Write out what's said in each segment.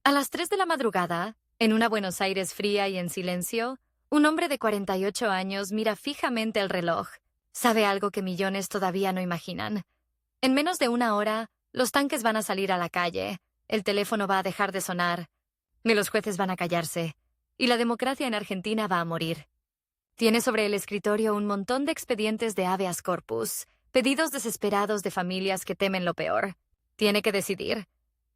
A las 3 de la madrugada, en una Buenos Aires fría y en silencio, un hombre de 48 años mira fijamente el reloj. Sabe algo que millones todavía no imaginan. En menos de una hora, los tanques van a salir a la calle, el teléfono va a dejar de sonar, y los jueces van a callarse, y la democracia en Argentina va a morir. Tiene sobre el escritorio un montón de expedientes de habeas corpus, pedidos desesperados de familias que temen lo peor. Tiene que decidir.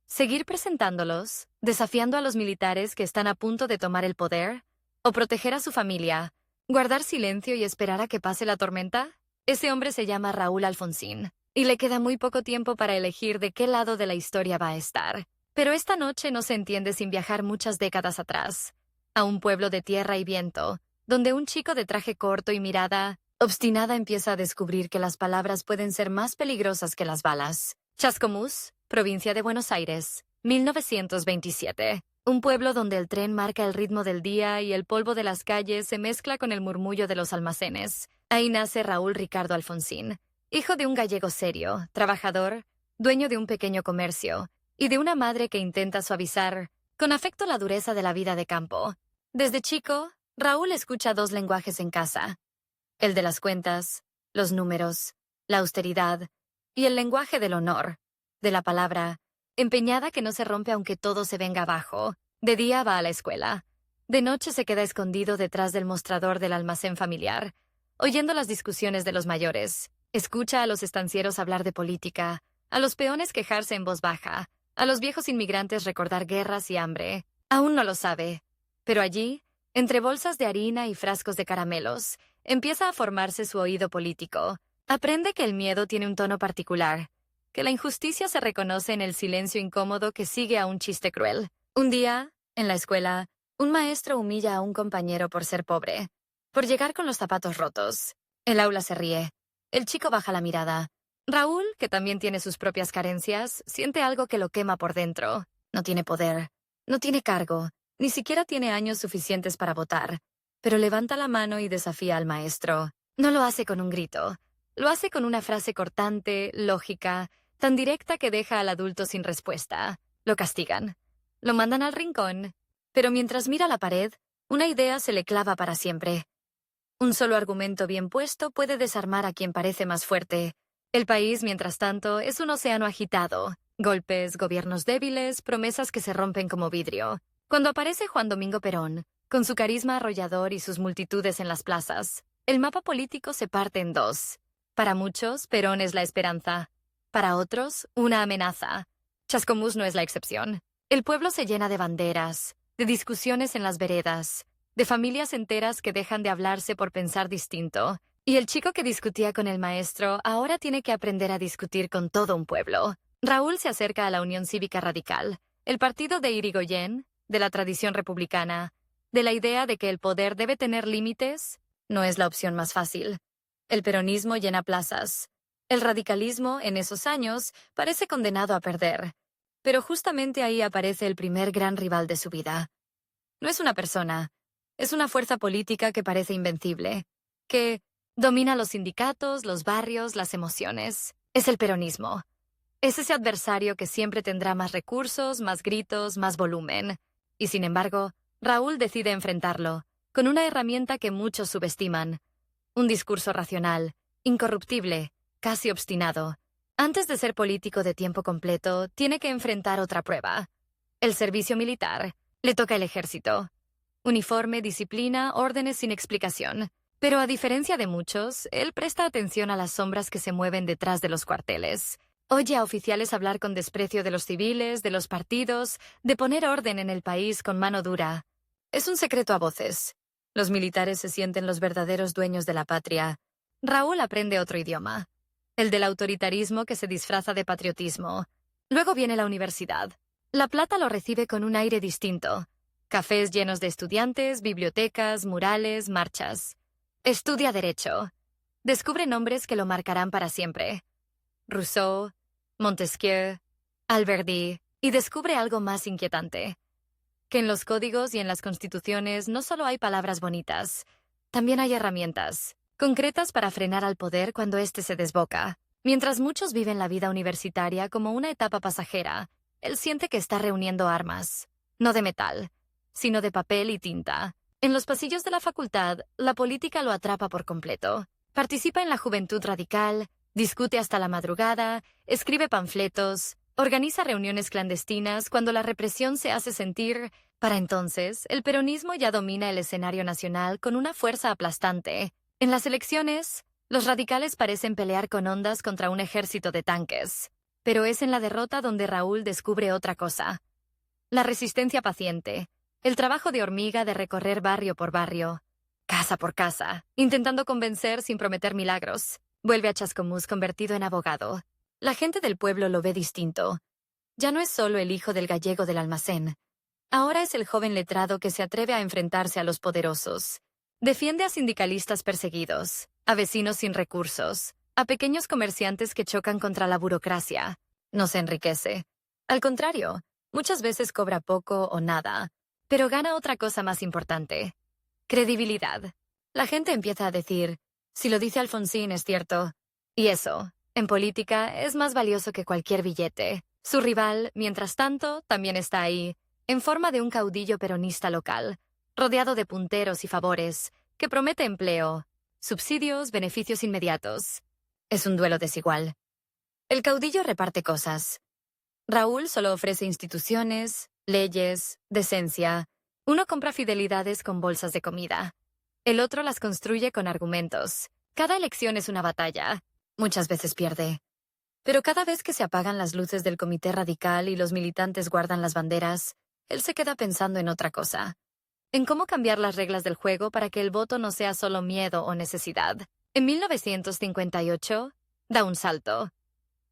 ¿Seguir presentándolos, desafiando a los militares que están a punto de tomar el poder? ¿O proteger a su familia, guardar silencio y esperar a que pase la tormenta? Ese hombre se llama Raúl Alfonsín, y le queda muy poco tiempo para elegir de qué lado de la historia va a estar. Pero esta noche no se entiende sin viajar muchas décadas atrás, a un pueblo de tierra y viento, donde un chico de traje corto y mirada obstinada empieza a descubrir que las palabras pueden ser más peligrosas que las balas. Chascomús, provincia de Buenos Aires, 1927. Un pueblo donde el tren marca el ritmo del día y el polvo de las calles se mezcla con el murmullo de los almacenes. Ahí nace Raúl Ricardo Alfonsín, hijo de un gallego serio, trabajador, dueño de un pequeño comercio, y de una madre que intenta suavizar con afecto la dureza de la vida de campo. Desde chico, Raúl escucha dos lenguajes en casa: el de las cuentas, los números, la austeridad, y el lenguaje del honor, de la palabra, empeñada que no se rompe aunque todo se venga abajo. De día va a la escuela. De noche se queda escondido detrás del mostrador del almacén familiar, oyendo las discusiones de los mayores. Escucha a los estancieros hablar de política, a los peones quejarse en voz baja, a los viejos inmigrantes recordar guerras y hambre. Aún no lo sabe, pero allí, entre bolsas de harina y frascos de caramelos, empieza a formarse su oído político. Aprende que el miedo tiene un tono particular, que la injusticia se reconoce en el silencio incómodo que sigue a un chiste cruel. Un día, en la escuela, un maestro humilla a un compañero por ser pobre, por llegar con los zapatos rotos. El aula se ríe. El chico baja la mirada. Raúl, que también tiene sus propias carencias, siente algo que lo quema por dentro. No tiene poder, no tiene cargo, ni siquiera tiene años suficientes para votar, pero levanta la mano y desafía al maestro. No lo hace con un grito. Lo hace con una frase cortante, lógica, tan directa que deja al adulto sin respuesta. Lo castigan. Lo mandan al rincón. Pero mientras mira la pared, una idea se le clava para siempre. Un solo argumento bien puesto puede desarmar a quien parece más fuerte. El país, mientras tanto, es un océano agitado. Golpes, gobiernos débiles, promesas que se rompen como vidrio. Cuando aparece Juan Domingo Perón, con su carisma arrollador y sus multitudes en las plazas, el mapa político se parte en dos. Para muchos, Perón es la esperanza. Para otros, una amenaza. Chascomús no es la excepción. El pueblo se llena de banderas, de discusiones en las veredas, de familias enteras que dejan de hablarse por pensar distinto. Y el chico que discutía con el maestro ahora tiene que aprender a discutir con todo un pueblo. Raúl se acerca a la Unión Cívica Radical, el partido de Irigoyen, de la tradición republicana, de la idea de que el poder debe tener límites. No es la opción más fácil. El peronismo llena plazas. El radicalismo, en esos años, parece condenado a perder. Pero justamente ahí aparece el primer gran rival de su vida. No es una persona, es una fuerza política que parece invencible, que domina los sindicatos, los barrios, las emociones. Es el peronismo. Es ese adversario que siempre tendrá más recursos, más gritos, más volumen. Y sin embargo, Raúl decide enfrentarlo, con una herramienta que muchos subestiman: un discurso racional, incorruptible, casi obstinado. Antes de ser político de tiempo completo, tiene que enfrentar otra prueba: el servicio militar. Le toca el ejército. Uniforme, disciplina, órdenes sin explicación. Pero a diferencia de muchos, él presta atención a las sombras que se mueven detrás de los cuarteles. Oye a oficiales hablar con desprecio de los civiles, de los partidos, de poner orden en el país con mano dura. Es un secreto a voces. Los militares se sienten los verdaderos dueños de la patria. Raúl aprende otro idioma, el del autoritarismo que se disfraza de patriotismo. Luego viene la universidad. La Plata lo recibe con un aire distinto. Cafés llenos de estudiantes, bibliotecas, murales, marchas. Estudia Derecho. Descubre nombres que lo marcarán para siempre: Rousseau, Montesquieu, Alberdi, y descubre algo más inquietante: que en los códigos y en las constituciones no solo hay palabras bonitas, también hay herramientas concretas para frenar al poder cuando éste se desboca. Mientras muchos viven la vida universitaria como una etapa pasajera, él siente que está reuniendo armas. no de metal, sino de papel y tinta. En los pasillos de la facultad, la política lo atrapa por completo. Participa en la juventud radical, discute hasta la madrugada, escribe panfletos, organiza reuniones clandestinas cuando la represión se hace sentir. Para entonces, el peronismo ya domina el escenario nacional con una fuerza aplastante. En las elecciones, los radicales parecen pelear con ondas contra un ejército de tanques. Pero es en la derrota donde Raúl descubre otra cosa. La resistencia paciente, el trabajo de hormiga de recorrer barrio por barrio, casa por casa, intentando convencer sin prometer milagros. Vuelve a Chascomús convertido en abogado. La gente del pueblo lo ve distinto. Ya no es solo el hijo del gallego del almacén. Ahora es el joven letrado que se atreve a enfrentarse a los poderosos. Defiende a sindicalistas perseguidos, a vecinos sin recursos, a pequeños comerciantes que chocan contra la burocracia. No se enriquece. Al contrario, muchas veces cobra poco o nada, pero gana otra cosa más importante: credibilidad. La gente empieza a decir, si lo dice Alfonsín es cierto. Y eso, en política, es más valioso que cualquier billete. Su rival, mientras tanto, también está ahí, en forma de un caudillo peronista local, rodeado de punteros y favores, que promete empleo, subsidios, beneficios inmediatos. Es un duelo desigual. El caudillo reparte cosas. Raúl solo ofrece instituciones, leyes, decencia. Uno compra fidelidades con bolsas de comida. El otro las construye con argumentos. Cada elección es una batalla. Muchas veces pierde. Pero cada vez que se apagan las luces del comité radical y los militantes guardan las banderas, él se queda pensando en otra cosa. En cómo cambiar las reglas del juego para que el voto no sea solo miedo o necesidad. En 1958, da un salto.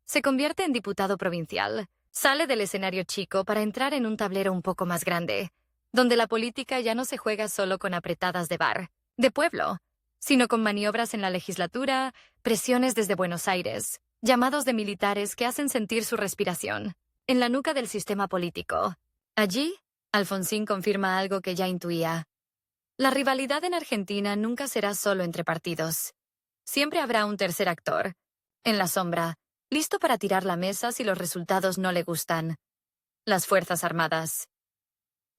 Se convierte en diputado provincial. Sale del escenario chico para entrar en un tablero un poco más grande, donde la política ya no se juega solo con apretadas de bar, de pueblo, sino con maniobras en la legislatura, presiones desde Buenos Aires, llamados de militares que hacen sentir su respiración en la nuca del sistema político. Allí, Alfonsín confirma algo que ya intuía. La rivalidad en Argentina nunca será solo entre partidos. Siempre habrá un tercer actor, en la sombra, listo para tirar la mesa si los resultados no le gustan. Las Fuerzas Armadas.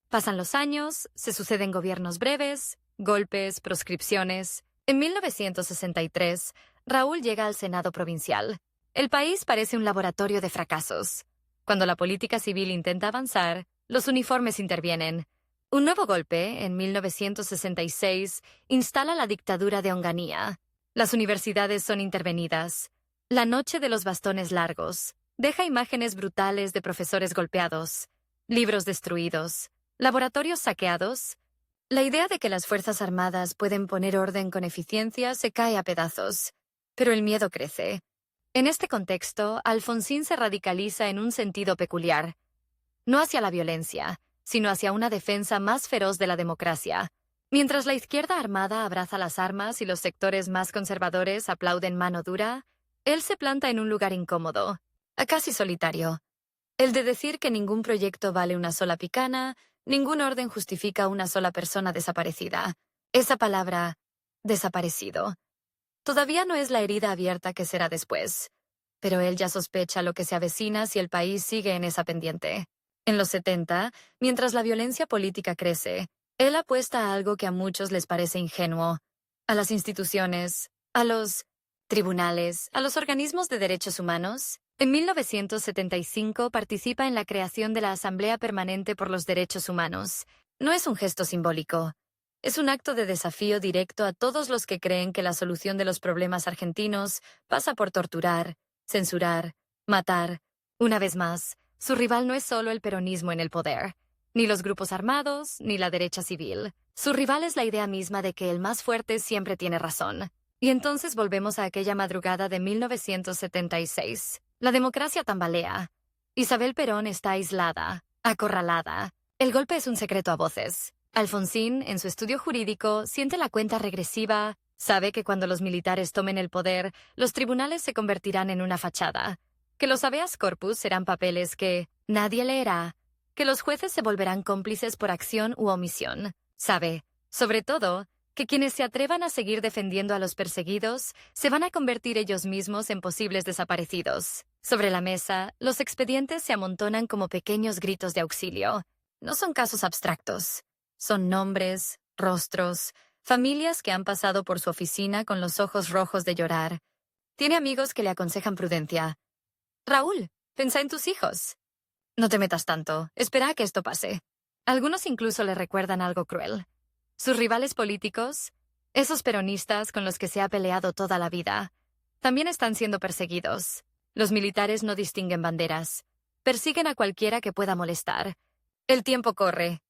Pasan los años, se suceden gobiernos breves, golpes, proscripciones. En 1963, Raúl llega al Senado provincial. El país parece un laboratorio de fracasos. Cuando la política civil intenta avanzar, los uniformes intervienen. Un nuevo golpe, en 1966, instala la dictadura de Onganía. Las universidades son intervenidas. La noche de los bastones largos deja imágenes brutales de profesores golpeados, libros destruidos, laboratorios saqueados. La idea de que las Fuerzas Armadas pueden poner orden con eficiencia se cae a pedazos, pero el miedo crece. En este contexto, Alfonsín se radicaliza en un sentido peculiar. No hacia la violencia, sino hacia una defensa más feroz de la democracia. Mientras la izquierda armada abraza las armas y los sectores más conservadores aplauden mano dura, él se planta en un lugar incómodo, casi solitario. El de decir que ningún proyecto vale una sola picana, ningún orden justifica una sola persona desaparecida. Esa palabra, desaparecido, todavía no es la herida abierta que será después. Pero él ya sospecha lo que se avecina si el país sigue en esa pendiente. En los 70, mientras la violencia política crece, él apuesta a algo que a muchos les parece ingenuo: a las instituciones, a los tribunales, a los organismos de derechos humanos. En 1975 participa en la creación de la Asamblea Permanente por los Derechos Humanos. No es un gesto simbólico. Es un acto de desafío directo a todos los que creen que la solución de los problemas argentinos pasa por torturar, censurar, matar. Una vez más, su rival no es solo el peronismo en el poder, ni los grupos armados, ni la derecha civil. Su rival es la idea misma de que el más fuerte siempre tiene razón. Y entonces volvemos a aquella madrugada de 1976. La democracia tambalea. Isabel Perón está aislada, acorralada. El golpe es un secreto a voces. Alfonsín, en su estudio jurídico, siente la cuenta regresiva. Sabe que cuando los militares tomen el poder, los tribunales se convertirán en una fachada, que los habeas corpus serán papeles que nadie leerá, que los jueces se volverán cómplices por acción u omisión. Sabe, sobre todo, que quienes se atrevan a seguir defendiendo a los perseguidos se van a convertir ellos mismos en posibles desaparecidos. Sobre la mesa, los expedientes se amontonan como pequeños gritos de auxilio. no son casos abstractos. Son nombres, rostros, familias que han pasado por su oficina con los ojos rojos de llorar. Tiene amigos que le aconsejan prudencia. Raúl, piensa en tus hijos. No te metas tanto, espera a que esto pase. Algunos incluso le recuerdan algo cruel. Sus rivales políticos, esos peronistas con los que se ha peleado toda la vida, también están siendo perseguidos. Los militares no distinguen banderas. Persiguen a cualquiera que pueda molestar. El tiempo corre.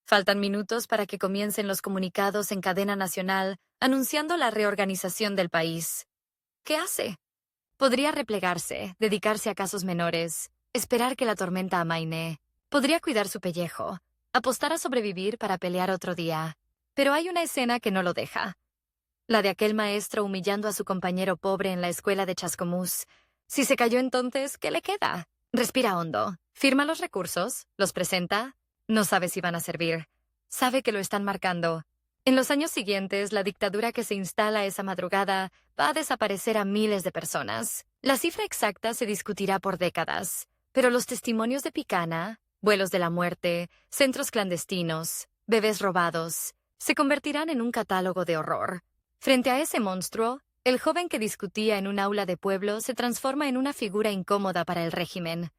Faltan minutos para que comiencen los comunicados en cadena nacional anunciando la reorganización del país. ¿Qué hace? Podría replegarse, dedicarse a casos menores, esperar que la tormenta amaine. Podría cuidar su pellejo, apostar a sobrevivir para pelear otro día. Pero hay una escena que no lo deja. La de aquel maestro humillando a su compañero pobre en la escuela de Chascomús. Si se cayó entonces, ¿qué le queda? Respira hondo, firma los recursos, los presenta. No sabe si van a servir. Sabe que lo están marcando. En los años siguientes, la dictadura que se instala esa madrugada va a desaparecer a miles de personas. La cifra exacta se discutirá por décadas, pero los testimonios de Picana, vuelos de la muerte, centros clandestinos, bebés robados, se convertirán en un catálogo de horror. Frente a ese monstruo, el joven que discutía en un aula de pueblo se transforma en una figura incómoda para el régimen.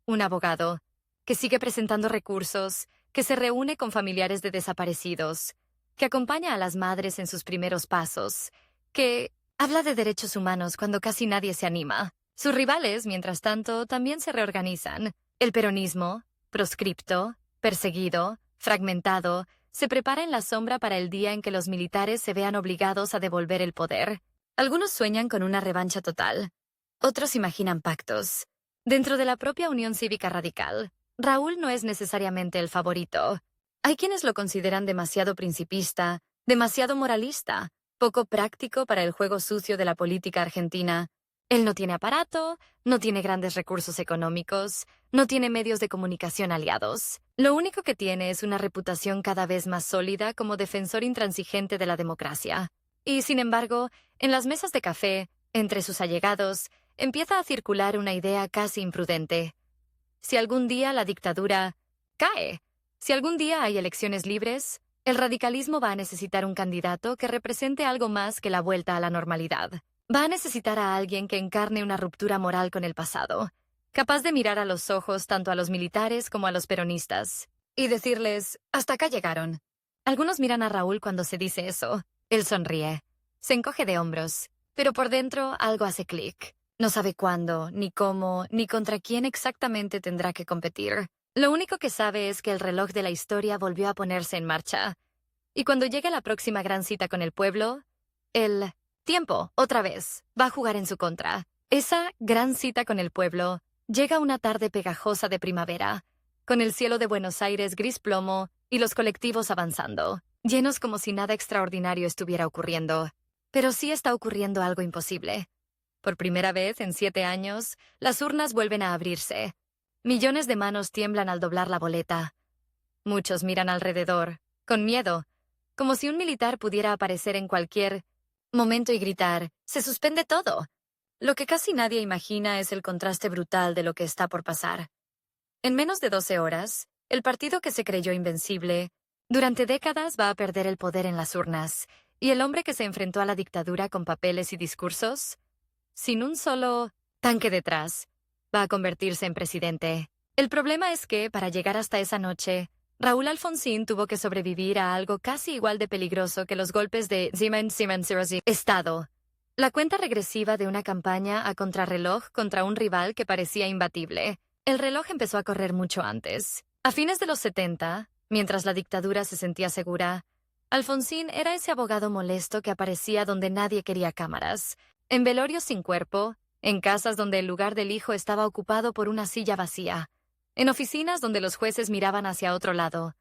Un abogado, que sigue presentando recursos, que se reúne con familiares de desaparecidos, que acompaña a las madres en sus primeros pasos, que habla de derechos humanos cuando casi nadie se anima. Sus rivales, mientras tanto, también se reorganizan. El peronismo, proscripto, perseguido, fragmentado, se prepara en la sombra para el día en que los militares se vean obligados a devolver el poder. Algunos sueñan con una revancha total. Otros imaginan pactos. Dentro de la propia Unión Cívica Radical, Raúl no es necesariamente el favorito. Hay quienes lo consideran demasiado principista, demasiado moralista, poco práctico para el juego sucio de la política argentina. Él no tiene aparato, no tiene grandes recursos económicos, no tiene medios de comunicación aliados. Lo único que tiene es una reputación cada vez más sólida como defensor intransigente de la democracia. Y, sin embargo, en las mesas de café, entre sus allegados, empieza a circular una idea casi imprudente. Si algún día la dictadura cae, si algún día hay elecciones libres, el radicalismo va a necesitar un candidato que represente algo más que la vuelta a la normalidad. Va a necesitar a alguien que encarne una ruptura moral con el pasado, capaz de mirar a los ojos tanto a los militares como a los peronistas, y decirles, hasta acá llegaron. Algunos miran a Raúl cuando se dice eso. Él sonríe, se encoge de hombros, pero por dentro algo hace clic. No sabe cuándo, ni cómo, ni contra quién exactamente tendrá que competir. Lo único que sabe es que el reloj de la historia volvió a ponerse en marcha. Y cuando llegue la próxima gran cita con el pueblo, el tiempo, otra vez, va a jugar en su contra. Esa gran cita con el pueblo llega una tarde pegajosa de primavera, con el cielo de Buenos Aires gris plomo y los colectivos avanzando, llenos como si nada extraordinario estuviera ocurriendo. Pero sí está ocurriendo algo imposible. Por primera vez en 7 años, las urnas vuelven a abrirse. Millones de manos tiemblan al doblar la boleta. Muchos miran alrededor, con miedo, como si un militar pudiera aparecer en cualquier momento y gritar, ¡se suspende todo! Lo que casi nadie imagina es el contraste brutal de lo que está por pasar. En menos de 12 horas, el partido que se creyó invencible, durante décadas va a perder el poder en las urnas, y el hombre que se enfrentó a la dictadura con papeles y discursos, sin un solo tanque detrás, va a convertirse en presidente. El problema es que, para llegar hasta esa noche, Raúl Alfonsín tuvo que sobrevivir a algo casi igual de peligroso que los golpes de Estado. La cuenta regresiva de una campaña a contrarreloj contra un rival que parecía imbatible. El reloj empezó a correr mucho antes. A fines de los 70, mientras la dictadura se sentía segura, Alfonsín era ese abogado molesto que aparecía donde nadie quería cámaras, en velorios sin cuerpo, en casas donde el lugar del hijo estaba ocupado por una silla vacía, en oficinas donde los jueces miraban hacia otro lado.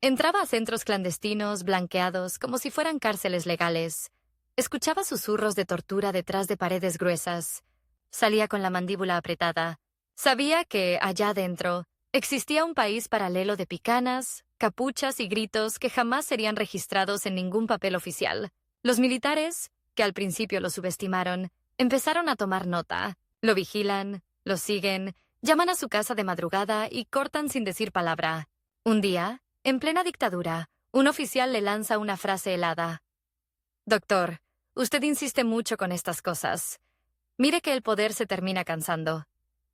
Entraba a centros clandestinos, blanqueados, como si fueran cárceles legales. Escuchaba susurros de tortura detrás de paredes gruesas. Salía con la mandíbula apretada. Sabía que, allá adentro, existía un país paralelo de picanas, capuchas y gritos que jamás serían registrados en ningún papel oficial. Los militares, que al principio lo subestimaron, empezaron a tomar nota. Lo vigilan, lo siguen, llaman a su casa de madrugada y cortan sin decir palabra. Un día, en plena dictadura, un oficial le lanza una frase helada. Doctor, usted insiste mucho con estas cosas. Mire que el poder se termina cansando.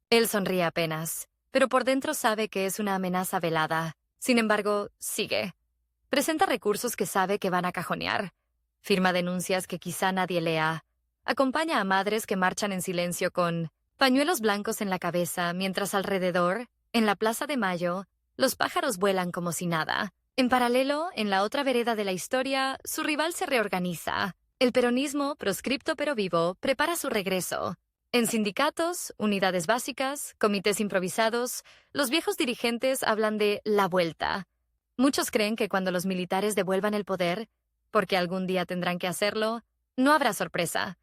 Él sonríe apenas, pero por dentro sabe que es una amenaza velada. Sin embargo, sigue. Presenta recursos que sabe que van a cajonear. Firma denuncias que quizá nadie lea. Acompaña a madres que marchan en silencio con pañuelos blancos en la cabeza, mientras alrededor, en la Plaza de Mayo, los pájaros vuelan como si nada. En paralelo, en la otra vereda de la historia, su rival se reorganiza. El peronismo, proscripto pero vivo, prepara su regreso. En sindicatos, unidades básicas, comités improvisados, los viejos dirigentes hablan de la vuelta. Muchos creen que cuando los militares devuelvan el poder, porque algún día tendrán que hacerlo, no habrá sorpresa.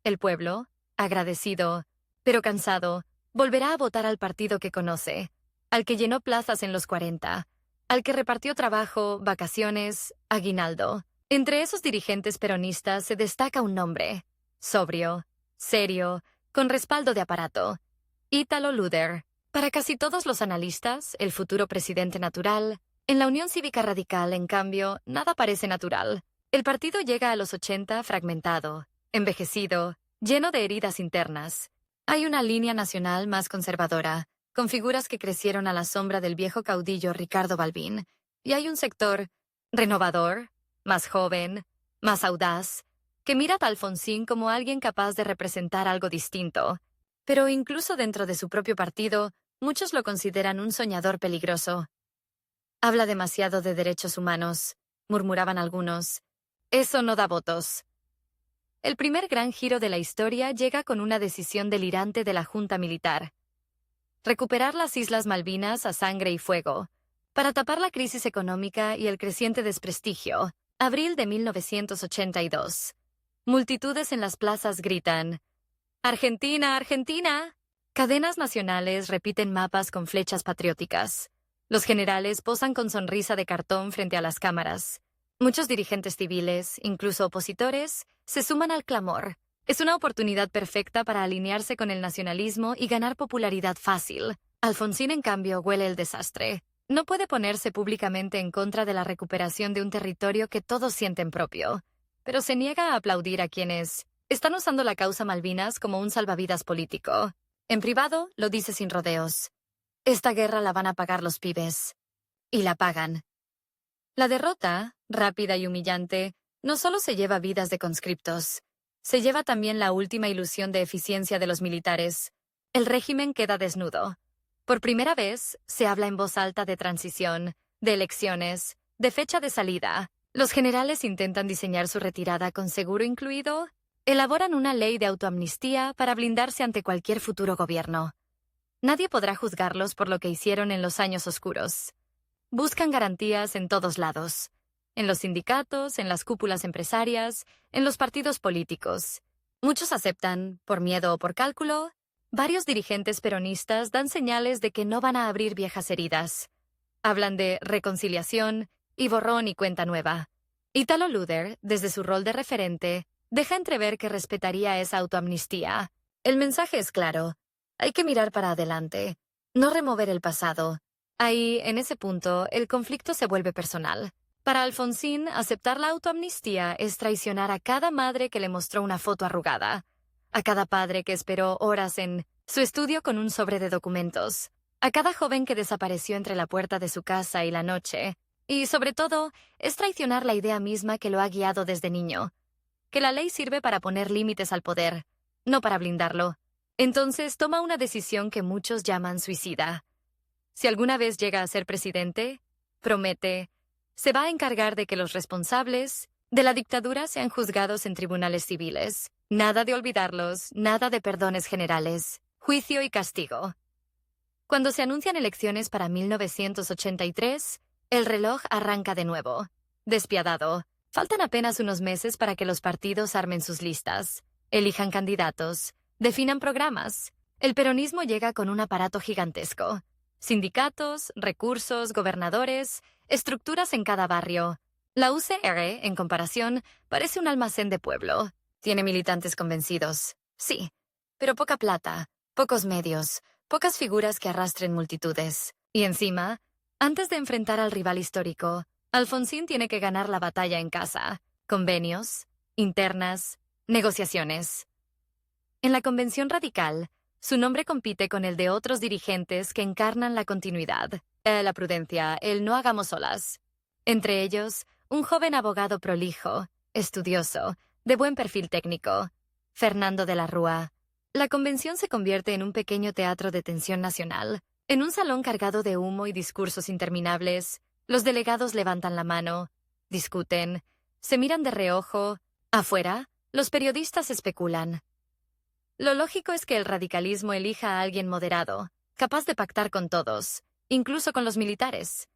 El pueblo, agradecido, pero cansado, volverá a votar al partido que conoce, al que llenó plazas en los 40, al que repartió trabajo, vacaciones, aguinaldo. Entre esos dirigentes peronistas se destaca un nombre, sobrio, serio, con respaldo de aparato: Ítalo Luder. Para casi todos los analistas, el futuro presidente natural. En la Unión Cívica Radical, en cambio, nada parece natural. El partido llega a los 80 fragmentado, envejecido, lleno de heridas internas. Hay una línea nacional más conservadora, con figuras que crecieron a la sombra del viejo caudillo Ricardo Balbín, y hay un sector renovador, más joven, más audaz, que mira a Alfonsín como alguien capaz de representar algo distinto. Pero incluso dentro de su propio partido, muchos lo consideran un soñador peligroso. Habla demasiado de derechos humanos, murmuraban algunos. Eso no da votos. El primer gran giro de la historia llega con una decisión delirante de la Junta Militar: recuperar las Islas Malvinas a sangre y fuego, para tapar la crisis económica y el creciente desprestigio. Abril de 1982. Multitudes en las plazas gritan: ¡Argentina, Argentina! Cadenas nacionales repiten mapas con flechas patrióticas. Los generales posan con sonrisa de cartón frente a las cámaras. Muchos dirigentes civiles, incluso opositores, se suman al clamor. Es una oportunidad perfecta para alinearse con el nacionalismo y ganar popularidad fácil. Alfonsín, en cambio, huele el desastre. No puede ponerse públicamente en contra de la recuperación de un territorio que todos sienten propio, pero se niega a aplaudir a quienes están usando la causa Malvinas como un salvavidas político. En privado, lo dice sin rodeos: esta guerra la van a pagar los pibes. Y la pagan. La derrota, rápida y humillante, no solo se lleva vidas de conscriptos, se lleva también la última ilusión de eficiencia de los militares. El régimen queda desnudo. Por primera vez, se habla en voz alta de transición, de elecciones, de fecha de salida. Los generales intentan diseñar su retirada con seguro incluido. Elaboran una ley de autoamnistía para blindarse ante cualquier futuro gobierno. Nadie podrá juzgarlos por lo que hicieron en los años oscuros. Buscan garantías en todos lados: en los sindicatos, en las cúpulas empresarias, en los partidos políticos. Muchos aceptan, por miedo o por cálculo. Varios dirigentes peronistas dan señales de que no van a abrir viejas heridas. Hablan de reconciliación y borrón y cuenta nueva. Ítalo Luder, desde su rol de referente, deja entrever que respetaría esa autoamnistía. El mensaje es claro: hay que mirar para adelante, no remover el pasado. Ahí, en ese punto, el conflicto se vuelve personal. Para Alfonsín, aceptar la autoamnistía es traicionar a cada madre que le mostró una foto arrugada, a cada padre que esperó horas en su estudio con un sobre de documentos, a cada joven que desapareció entre la puerta de su casa y la noche. Y, sobre todo, es traicionar la idea misma que lo ha guiado desde niño: que la ley sirve para poner límites al poder, no para blindarlo. Entonces toma una decisión que muchos llaman suicida. Si alguna vez llega a ser presidente, promete: se va a encargar de que los responsables de la dictadura sean juzgados en tribunales civiles. Nada de olvidarlos, nada de perdones generales, juicio y castigo. Cuando se anuncian elecciones para 1983, el reloj arranca de nuevo. Despiadado. Faltan apenas unos meses para que los partidos armen sus listas, elijan candidatos, definan programas. El peronismo llega con un aparato gigantesco: sindicatos, recursos, gobernadores, estructuras en cada barrio. La UCR, en comparación, parece un almacén de pueblo. Tiene militantes convencidos, sí, pero poca plata, pocos medios, pocas figuras que arrastren multitudes. Y encima, Antes de enfrentar al rival histórico, Alfonsín tiene que ganar la batalla en casa. Convenios, internas, negociaciones. En la Convención Radical, su nombre compite con el de otros dirigentes que encarnan la continuidad, la prudencia, el no hagamos solas. Entre ellos, un joven abogado prolijo, estudioso, de buen perfil técnico, Fernando de la Rúa. La convención se convierte en un pequeño teatro de tensión nacional. En un salón cargado de humo y discursos interminables, los delegados levantan la mano, discuten, se miran de reojo. Afuera, los periodistas especulan. Lo lógico es que el radicalismo elija a alguien moderado, capaz de pactar con todos, incluso con los militares.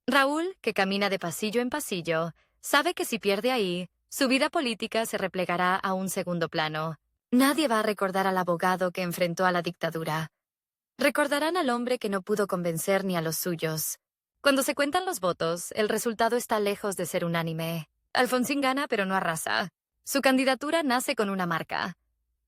Raúl, que camina de pasillo en pasillo, sabe que si pierde ahí, su vida política se replegará a un segundo plano. Nadie va a recordar al abogado que enfrentó a la dictadura. Recordarán al hombre que no pudo convencer ni a los suyos. Cuando se cuentan los votos, el resultado está lejos de ser unánime. Alfonsín gana, pero no arrasa. Su candidatura nace con una marca.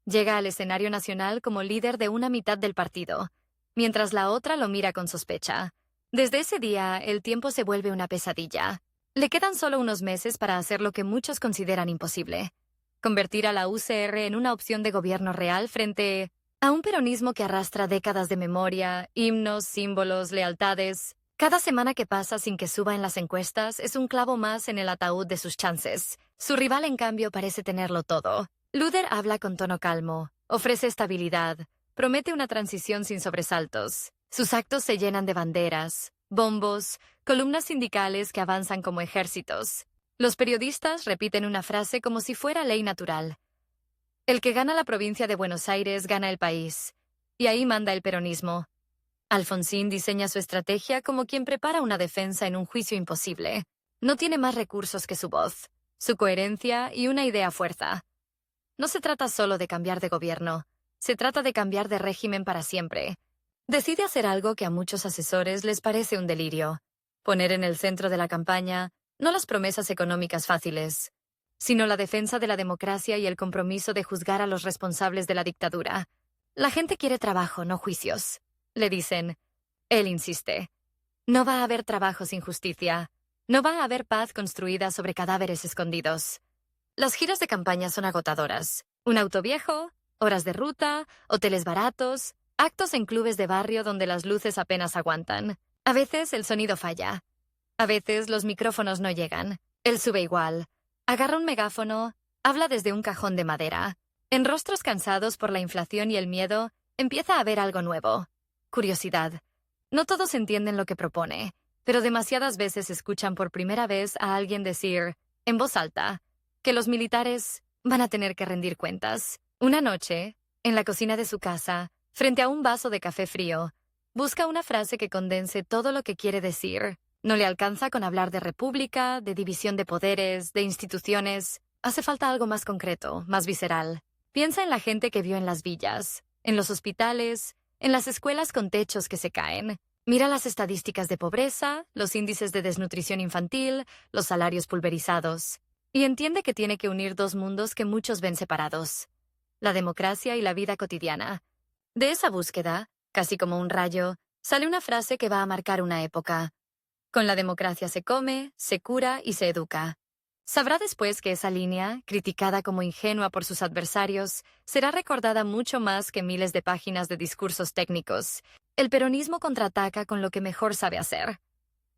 Llega al escenario nacional como líder de una mitad del partido, mientras la otra lo mira con sospecha. Desde ese día, el tiempo se vuelve una pesadilla. Le quedan solo unos meses para hacer lo que muchos consideran imposible: convertir a la UCR en una opción de gobierno real frente a un peronismo que arrastra décadas de memoria, himnos, símbolos, lealtades. Cada semana que pasa sin que suba en las encuestas es un clavo más en el ataúd de sus chances. Su rival, en cambio, parece tenerlo todo. Luder habla con tono calmo, ofrece estabilidad, promete una transición sin sobresaltos. Sus actos se llenan de banderas, bombos, columnas sindicales que avanzan como ejércitos. Los periodistas repiten una frase como si fuera ley natural. El que gana la provincia de Buenos Aires gana el país. Y ahí manda el peronismo. Alfonsín diseña su estrategia como quien prepara una defensa en un juicio imposible. No tiene más recursos que su voz, su coherencia y una idea fuerza. No se trata solo de cambiar de gobierno, se trata de cambiar de régimen para siempre. Decide hacer algo que a muchos asesores les parece un delirio: poner en el centro de la campaña no las promesas económicas fáciles, sino la defensa de la democracia y el compromiso de juzgar a los responsables de la dictadura. La gente quiere trabajo, no juicios, le dicen. Él insiste. No va a haber trabajo sin justicia. No va a haber paz construida sobre cadáveres escondidos. Las giras de campaña son agotadoras. Un auto viejo, horas de ruta, hoteles baratos, actos en clubes de barrio donde las luces apenas aguantan. A veces el sonido falla. A veces los micrófonos no llegan. Él sube igual. Agarra un megáfono, habla desde un cajón de madera. En rostros cansados por la inflación y el miedo, empieza a ver algo nuevo. Curiosidad. No todos entienden lo que propone, pero demasiadas veces escuchan por primera vez a alguien decir, en voz alta, que los militares van a tener que rendir cuentas. Una noche, en la cocina de su casa, frente a un vaso de café frío, busca una frase que condense todo lo que quiere decir. No le alcanza con hablar de república, de división de poderes, de instituciones. Hace falta algo más concreto, más visceral. Piensa en la gente que vio en las villas, en los hospitales, en las escuelas con techos que se caen. Mira las estadísticas de pobreza, los índices de desnutrición infantil, los salarios pulverizados. Y entiende que tiene que unir dos mundos que muchos ven separados: la democracia y la vida cotidiana. De esa búsqueda, casi como un rayo, sale una frase que va a marcar una época. Con la democracia se come, se cura y se educa. Sabrá después que esa línea, criticada como ingenua por sus adversarios, será recordada mucho más que miles de páginas de discursos técnicos. El peronismo contraataca con lo que mejor sabe hacer: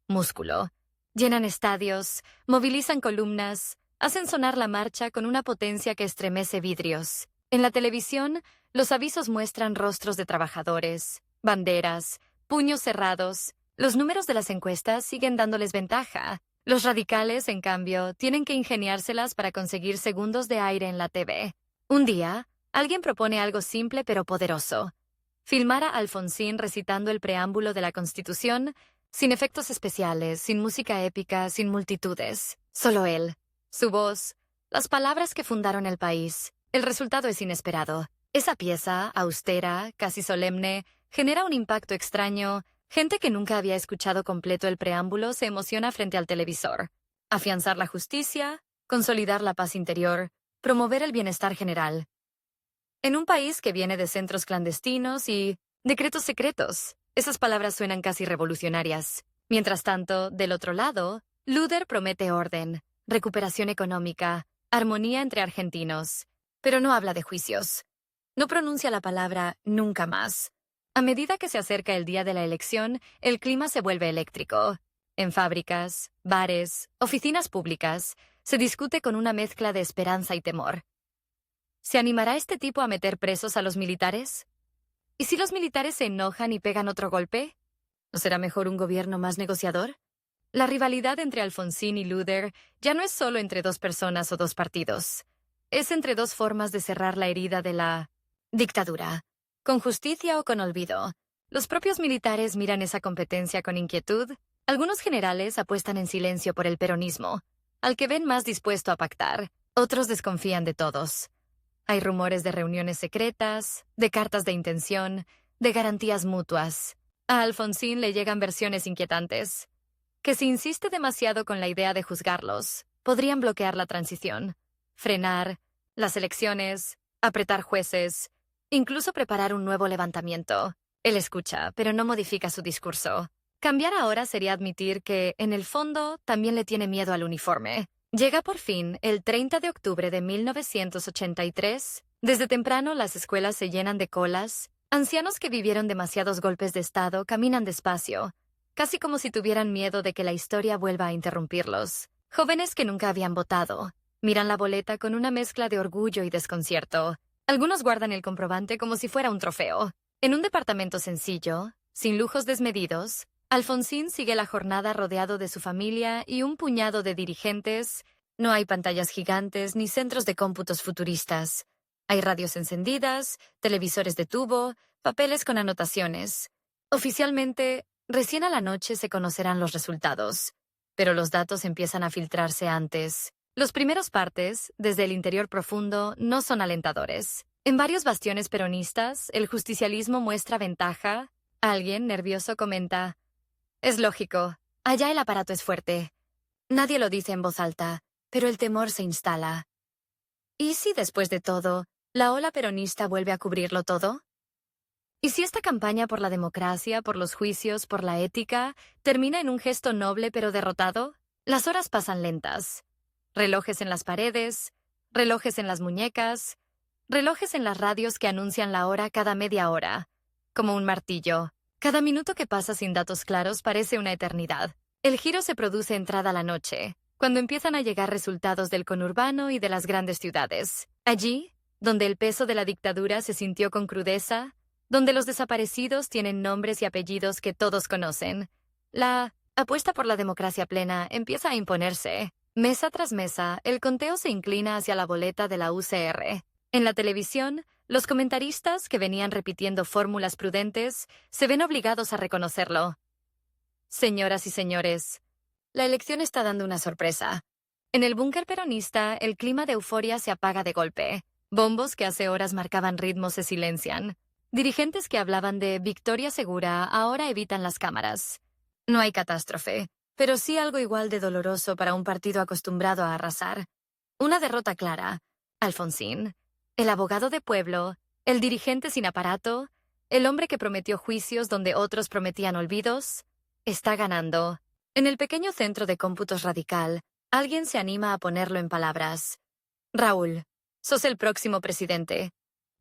músculo. Llenan estadios, movilizan columnas, hacen sonar la marcha con una potencia que estremece vidrios. En la televisión, los avisos muestran rostros de trabajadores, banderas, puños cerrados. Los números de las encuestas siguen dándoles ventaja. Los radicales, en cambio, tienen que ingeniárselas para conseguir segundos de aire en la TV. Un día, alguien propone algo simple pero poderoso: filmar a Alfonsín recitando el preámbulo de la Constitución, sin efectos especiales, sin música épica, sin multitudes. Solo él, su voz, las palabras que fundaron el país. El resultado es inesperado. Esa pieza, austera, casi solemne, genera un impacto extraño. Gente que nunca había escuchado completo el preámbulo se emociona frente al televisor. Afianzar la justicia, consolidar la paz interior, promover el bienestar general. En un país que viene de centros clandestinos y decretos secretos, esas palabras suenan casi revolucionarias. Mientras tanto, del otro lado, Luder promete orden, recuperación económica, armonía entre argentinos, pero no habla de juicios. No pronuncia la palabra nunca más. A medida que se acerca el día de la elección, el clima se vuelve eléctrico. En fábricas, bares, oficinas públicas, se discute con una mezcla de esperanza y temor. ¿Se animará este tipo a meter presos a los militares? ¿Y si los militares se enojan y pegan otro golpe? ¿No será mejor un gobierno más negociador? La rivalidad entre Alfonsín y Luder ya no es solo entre dos personas o dos partidos. Es entre dos formas de cerrar la herida de la dictadura, con justicia o con olvido. Los propios militares miran esa competencia con inquietud. Algunos generales apuestan en silencio por el peronismo, al que ven más dispuesto a pactar. Otros desconfían de todos. Hay rumores de reuniones secretas, de cartas de intención, de garantías mutuas. A Alfonsín le llegan versiones inquietantes, que si insiste demasiado con la idea de juzgarlos, podrían bloquear la transición, frenar las elecciones, apretar jueces, incluso preparar un nuevo levantamiento. Él escucha, pero no modifica su discurso. Cambiar ahora sería admitir que, en el fondo, también le tiene miedo al uniforme. Llega por fin el 30 de octubre de 1983. Desde temprano las escuelas se llenan de colas. Ancianos que vivieron demasiados golpes de Estado caminan despacio, casi como si tuvieran miedo de que la historia vuelva a interrumpirlos. Jóvenes que nunca habían votado miran la boleta con una mezcla de orgullo y desconcierto. Algunos guardan el comprobante como si fuera un trofeo. En un departamento sencillo, sin lujos desmedidos, Alfonsín sigue la jornada rodeado de su familia y un puñado de dirigentes. No hay pantallas gigantes ni centros de cómputos futuristas. Hay radios encendidas, televisores de tubo, papeles con anotaciones. Oficialmente, recién a la noche se conocerán los resultados, pero los datos empiezan a filtrarse antes. Los primeros partes, desde el interior profundo, no son alentadores. En varios bastiones peronistas, el justicialismo muestra ventaja. Alguien, nervioso, comenta: «Es lógico, allá el aparato es fuerte». Nadie lo dice en voz alta, pero el temor se instala. ¿Y si, después de todo, la ola peronista vuelve a cubrirlo todo? ¿Y si esta campaña por la democracia, por los juicios, por la ética, termina en un gesto noble pero derrotado? Las horas pasan lentas. Relojes en las paredes, relojes en las muñecas, relojes en las radios que anuncian la hora cada media hora, como un martillo. Cada minuto que pasa sin datos claros parece una eternidad. El giro se produce entrada la noche, cuando empiezan a llegar resultados del conurbano y de las grandes ciudades. Allí, donde el peso de la dictadura se sintió con crudeza, donde los desaparecidos tienen nombres y apellidos que todos conocen, la apuesta por la democracia plena empieza a imponerse. Mesa tras mesa, el conteo se inclina hacia la boleta de la UCR. En la televisión, los comentaristas, que venían repitiendo fórmulas prudentes, se ven obligados a reconocerlo. Señoras y señores, la elección está dando una sorpresa. En el búnker peronista, el clima de euforia se apaga de golpe. Bombos que hace horas marcaban ritmos se silencian. Dirigentes que hablaban de victoria segura ahora evitan las cámaras. No hay catástrofe, pero sí algo igual de doloroso para un partido acostumbrado a arrasar. Una derrota clara. Alfonsín, el abogado de pueblo, el dirigente sin aparato, el hombre que prometió juicios donde otros prometían olvidos, está ganando. En el pequeño centro de cómputos radical, alguien se anima a ponerlo en palabras. «Raúl, sos el próximo presidente».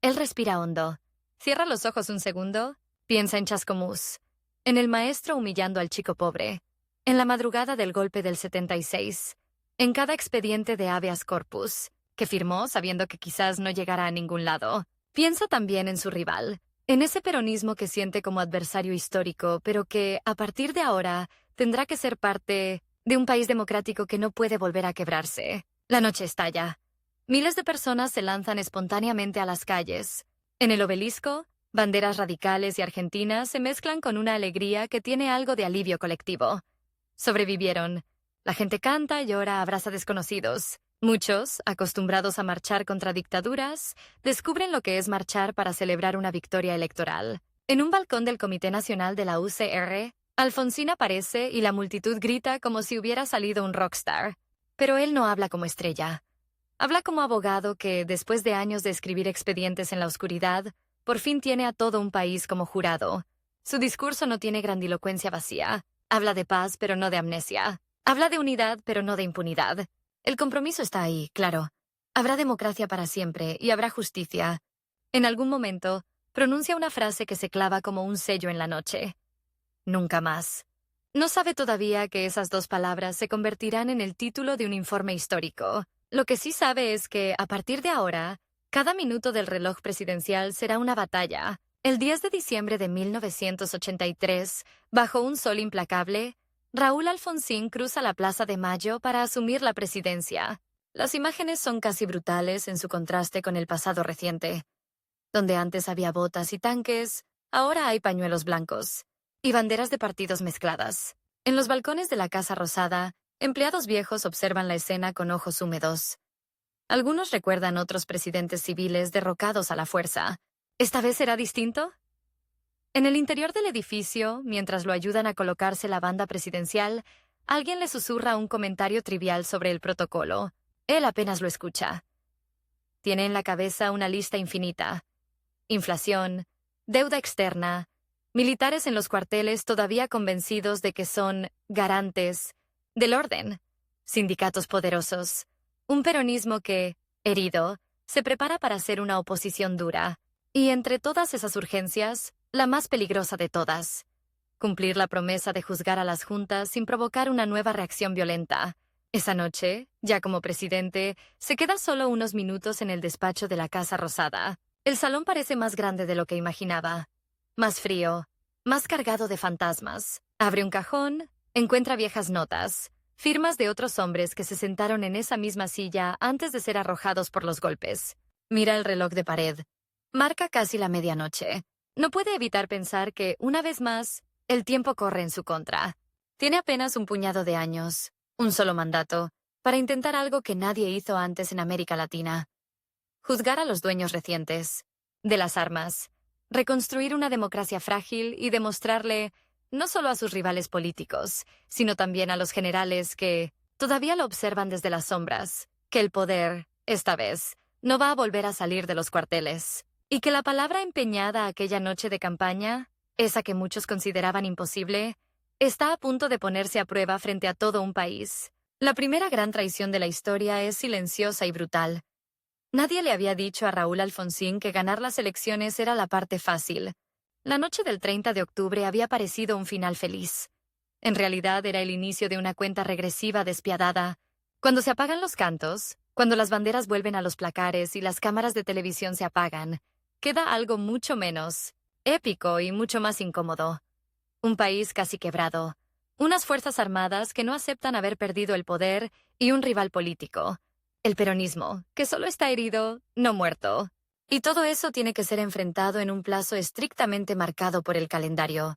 Él respira hondo. Cierra los ojos un segundo, piensa en Chascomús, en el maestro humillando al chico pobre, en la madrugada del golpe del 76, en cada expediente de habeas corpus, que firmó sabiendo que quizás no llegará a ningún lado. Piensa también en su rival, en ese peronismo que siente como adversario histórico, pero que, a partir de ahora, tendrá que ser parte de un país democrático que no puede volver a quebrarse. La noche estalla. Miles de personas se lanzan espontáneamente a las calles. En el obelisco, banderas radicales y argentinas se mezclan con una alegría que tiene algo de alivio colectivo. Sobrevivieron. La gente canta, llora, abraza desconocidos. Muchos, acostumbrados a marchar contra dictaduras, descubren lo que es marchar para celebrar una victoria electoral. En un balcón del Comité Nacional de la UCR, Alfonsín aparece y la multitud grita como si hubiera salido un rockstar. Pero él no habla como estrella. Habla como abogado que, después de años de escribir expedientes en la oscuridad, por fin tiene a todo un país como jurado. Su discurso no tiene grandilocuencia vacía. Habla de paz, pero no de amnesia. Habla de unidad, pero no de impunidad. El compromiso está ahí, claro. Habrá democracia para siempre y habrá justicia. En algún momento, pronuncia una frase que se clava como un sello en la noche. Nunca más. No sabe todavía que esas dos palabras se convertirán en el título de un informe histórico. Lo que sí sabe es que, a partir de ahora, cada minuto del reloj presidencial será una batalla. El 10 de diciembre de 1983, bajo un sol implacable, Raúl Alfonsín cruza la Plaza de Mayo para asumir la presidencia. Las imágenes son casi brutales en su contraste con el pasado reciente. Donde antes había botas y tanques, ahora hay pañuelos blancos y banderas de partidos mezcladas. En los balcones de la Casa Rosada, empleados viejos observan la escena con ojos húmedos. Algunos recuerdan otros presidentes civiles derrocados a la fuerza. ¿Esta vez será distinto? En el interior del edificio, mientras lo ayudan a colocarse la banda presidencial, alguien le susurra un comentario trivial sobre el protocolo. Él apenas lo escucha. Tiene en la cabeza una lista infinita. Inflación, deuda externa, militares en los cuarteles todavía convencidos de que son garantes del orden, sindicatos poderosos, un peronismo que, herido, se prepara para ser una oposición dura. Y entre todas esas urgencias, la más peligrosa de todas, cumplir la promesa de juzgar a las juntas sin provocar una nueva reacción violenta. Esa noche, ya como presidente, se queda solo unos minutos en el despacho de la Casa Rosada. El salón parece más grande de lo que imaginaba. Más frío, más cargado de fantasmas. Abre un cajón, encuentra viejas notas, firmas de otros hombres que se sentaron en esa misma silla antes de ser arrojados por los golpes. Mira el reloj de pared. Marca casi la medianoche. No puede evitar pensar que, una vez más, el tiempo corre en su contra. Tiene apenas un puñado de años, un solo mandato, para intentar algo que nadie hizo antes en América Latina. Juzgar a los dueños recientes, de las armas, reconstruir una democracia frágil y demostrarle, no solo a sus rivales políticos, sino también a los generales que todavía lo observan desde las sombras, que el poder, esta vez, no va a volver a salir de los cuarteles. Y que la palabra empeñada aquella noche de campaña, esa que muchos consideraban imposible, está a punto de ponerse a prueba frente a todo un país. La primera gran traición de la historia es silenciosa y brutal. Nadie le había dicho a Raúl Alfonsín que ganar las elecciones era la parte fácil. La noche del 30 de octubre había parecido un final feliz. En realidad era el inicio de una cuenta regresiva despiadada. Cuando se apagan los cantos, cuando las banderas vuelven a los placares y las cámaras de televisión se apagan, queda algo mucho menos épico y mucho más incómodo. Un país casi quebrado, unas fuerzas armadas que no aceptan haber perdido el poder y un rival político, el peronismo, que solo está herido, no muerto. Y todo eso tiene que ser enfrentado en un plazo estrictamente marcado por el calendario.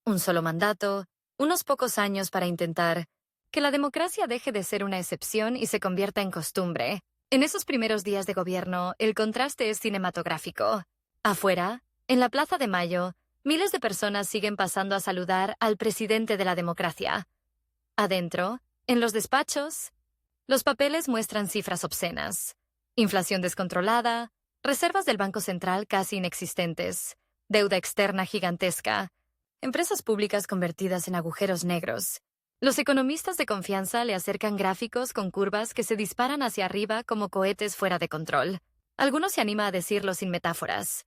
Un solo mandato, unos pocos años para intentar que la democracia deje de ser una excepción y se convierta en costumbre. En esos primeros días de gobierno, el contraste es cinematográfico. Afuera, en la Plaza de Mayo, miles de personas siguen pasando a saludar al presidente de la democracia. Adentro, en los despachos, los papeles muestran cifras obscenas. Inflación descontrolada, reservas del Banco Central casi inexistentes, deuda externa gigantesca, empresas públicas convertidas en agujeros negros. Los economistas de confianza le acercan gráficos con curvas que se disparan hacia arriba como cohetes fuera de control. Algunos se anima a decirlo sin metáforas.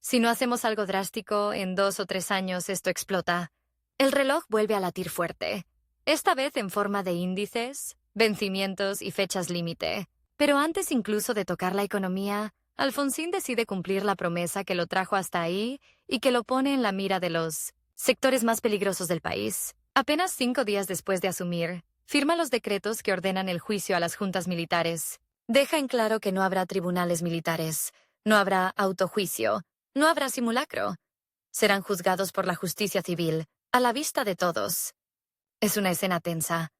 Si no hacemos algo drástico, en 2 o 3 años esto explota. El reloj vuelve a latir fuerte, esta vez en forma de índices, vencimientos y fechas límite. Pero antes incluso de tocar la economía, Alfonsín decide cumplir la promesa que lo trajo hasta ahí y que lo pone en la mira de los sectores más peligrosos del país. Apenas 5 días después de asumir, firma los decretos que ordenan el juicio a las juntas militares. Deja en claro que no habrá tribunales militares, no habrá autojuicio, no habrá simulacro. Serán juzgados por la justicia civil, a la vista de todos. Es una escena tensa.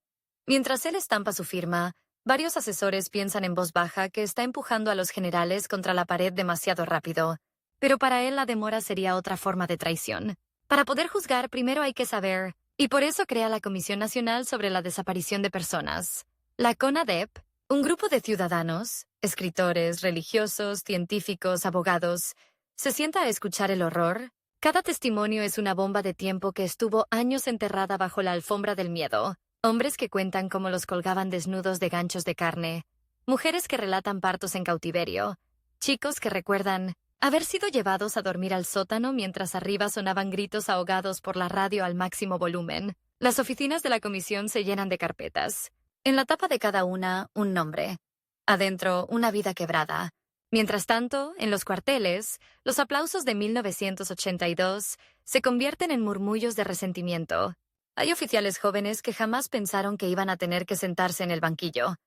Mientras él estampa su firma, varios asesores piensan en voz baja que está empujando a los generales contra la pared demasiado rápido. Pero para él la demora sería otra forma de traición. Para poder juzgar, primero hay que saber, y por eso crea la Comisión Nacional sobre la Desaparición de Personas. La CONADEP, un grupo de ciudadanos, escritores, religiosos, científicos, abogados, se sienta a escuchar el horror, Cada testimonio es una bomba de tiempo que estuvo años enterrada bajo la alfombra del miedo. Hombres que cuentan cómo los colgaban desnudos de ganchos de carne. Mujeres que relatan partos en cautiverio. Chicos que recuerdan haber sido llevados a dormir al sótano mientras arriba sonaban gritos ahogados por la radio al máximo volumen. Las oficinas de la comisión se llenan de carpetas. En la tapa de cada una, un nombre. Adentro, una vida quebrada. Mientras tanto, en los cuarteles, los aplausos de 1982 se convierten en murmullos de resentimiento. Hay oficiales jóvenes que jamás pensaron que iban a tener que sentarse en el banquillo.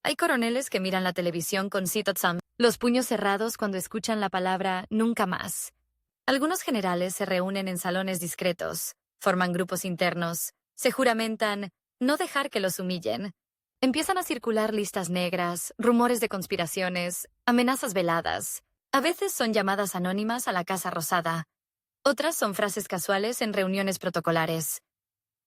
Hay coroneles que miran la televisión con sitotsam, los puños cerrados cuando escuchan la palabra nunca más. Algunos generales se reúnen en salones discretos, forman grupos internos, se juramentan no dejar que los humillen. Empiezan a circular listas negras, rumores de conspiraciones, amenazas veladas. A veces son llamadas anónimas a la Casa Rosada. Otras son frases casuales en reuniones protocolares.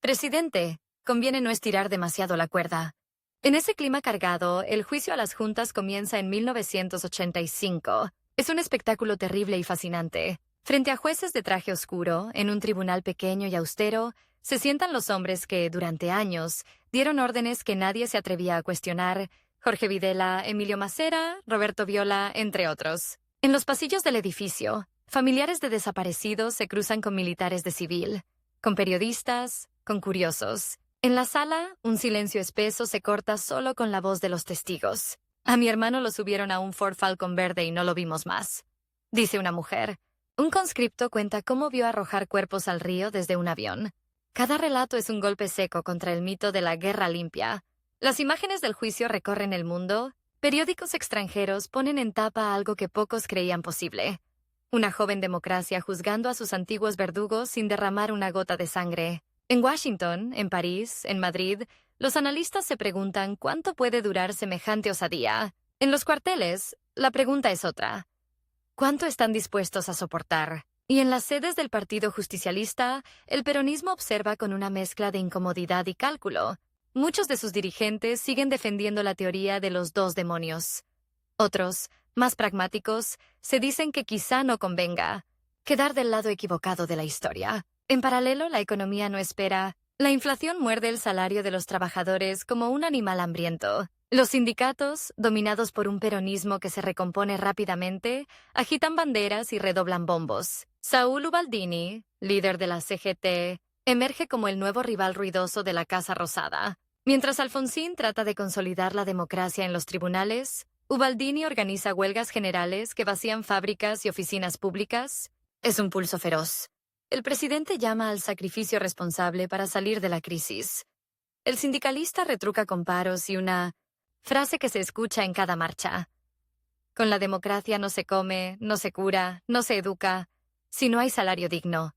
Presidente, conviene no estirar demasiado la cuerda. En ese clima cargado, el juicio a las juntas comienza en 1985. Es un espectáculo terrible y fascinante. Frente a jueces de traje oscuro, en un tribunal pequeño y austero, se sientan los hombres que, durante años, dieron órdenes que nadie se atrevía a cuestionar: Jorge Videla, Emilio Macera, Roberto Viola, entre otros. En los pasillos del edificio, familiares de desaparecidos se cruzan con militares de civil, con periodistas, con curiosos. En la sala, un silencio espeso se corta solo con la voz de los testigos. A mi hermano lo subieron a un Ford Falcon verde y no lo vimos más, dice una mujer. Un conscripto cuenta cómo vio arrojar cuerpos al río desde un avión. Cada relato es un golpe seco contra el mito de la guerra limpia. Las imágenes del juicio recorren el mundo. Periódicos extranjeros ponen en tapa algo que pocos creían posible: una joven democracia juzgando a sus antiguos verdugos sin derramar una gota de sangre. En Washington, en París, en Madrid, los analistas se preguntan cuánto puede durar semejante osadía. En los cuarteles, la pregunta es otra: ¿cuánto están dispuestos a soportar? Y en las sedes del Partido Justicialista, el peronismo observa con una mezcla de incomodidad y cálculo. Muchos de sus dirigentes siguen defendiendo la teoría de los dos demonios. Otros, más pragmáticos, se dicen que quizá no convenga quedar del lado equivocado de la historia. En paralelo, la economía no espera. La inflación muerde el salario de los trabajadores como un animal hambriento. Los sindicatos, dominados por un peronismo que se recompone rápidamente, agitan banderas y redoblan bombos. Saúl Ubaldini, líder de la CGT, emerge como el nuevo rival ruidoso de la Casa Rosada. Mientras Alfonsín trata de consolidar la democracia en los tribunales, Ubaldini organiza huelgas generales que vacían fábricas y oficinas públicas. Es un pulso feroz. El presidente llama al sacrificio responsable para salir de la crisis. El sindicalista retruca con paros y una frase que se escucha en cada marcha: con la democracia no se come, no se cura, no se educa, si no hay salario digno.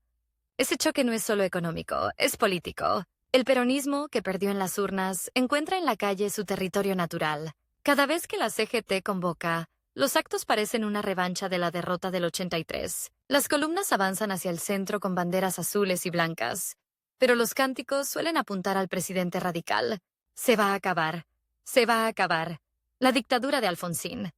Ese choque no es solo económico, es político. El peronismo, que perdió en las urnas, encuentra en la calle su territorio natural. Cada vez que la CGT convoca, los actos parecen una revancha de la derrota del 83. Las columnas avanzan hacia el centro con banderas azules y blancas, pero los cánticos suelen apuntar al presidente radical. Se va a acabar. Se va a acabar. La dictadura de Alfonsín.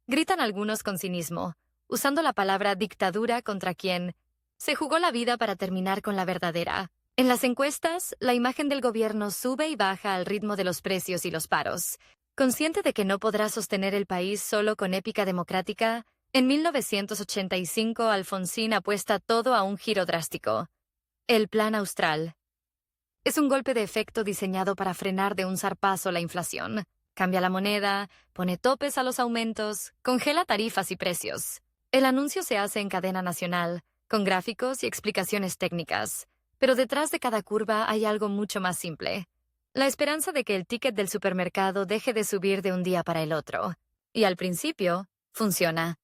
Gritan algunos con cinismo, usando la palabra dictadura contra quien se jugó la vida para terminar con la verdadera. En las encuestas, la imagen del gobierno sube y baja al ritmo de los precios y los paros. Consciente de que no podrá sostener el país solo con épica democrática, en 1985 Alfonsín apuesta todo a un giro drástico: el Plan Austral. Es un golpe de efecto diseñado para frenar de un zarpazo la inflación. Cambia la moneda, pone topes a los aumentos, congela tarifas y precios. El anuncio se hace en cadena nacional, con gráficos y explicaciones técnicas. Pero detrás de cada curva hay algo mucho más simple: la esperanza de que el ticket del supermercado deje de subir de un día para el otro. Y al principio, funciona.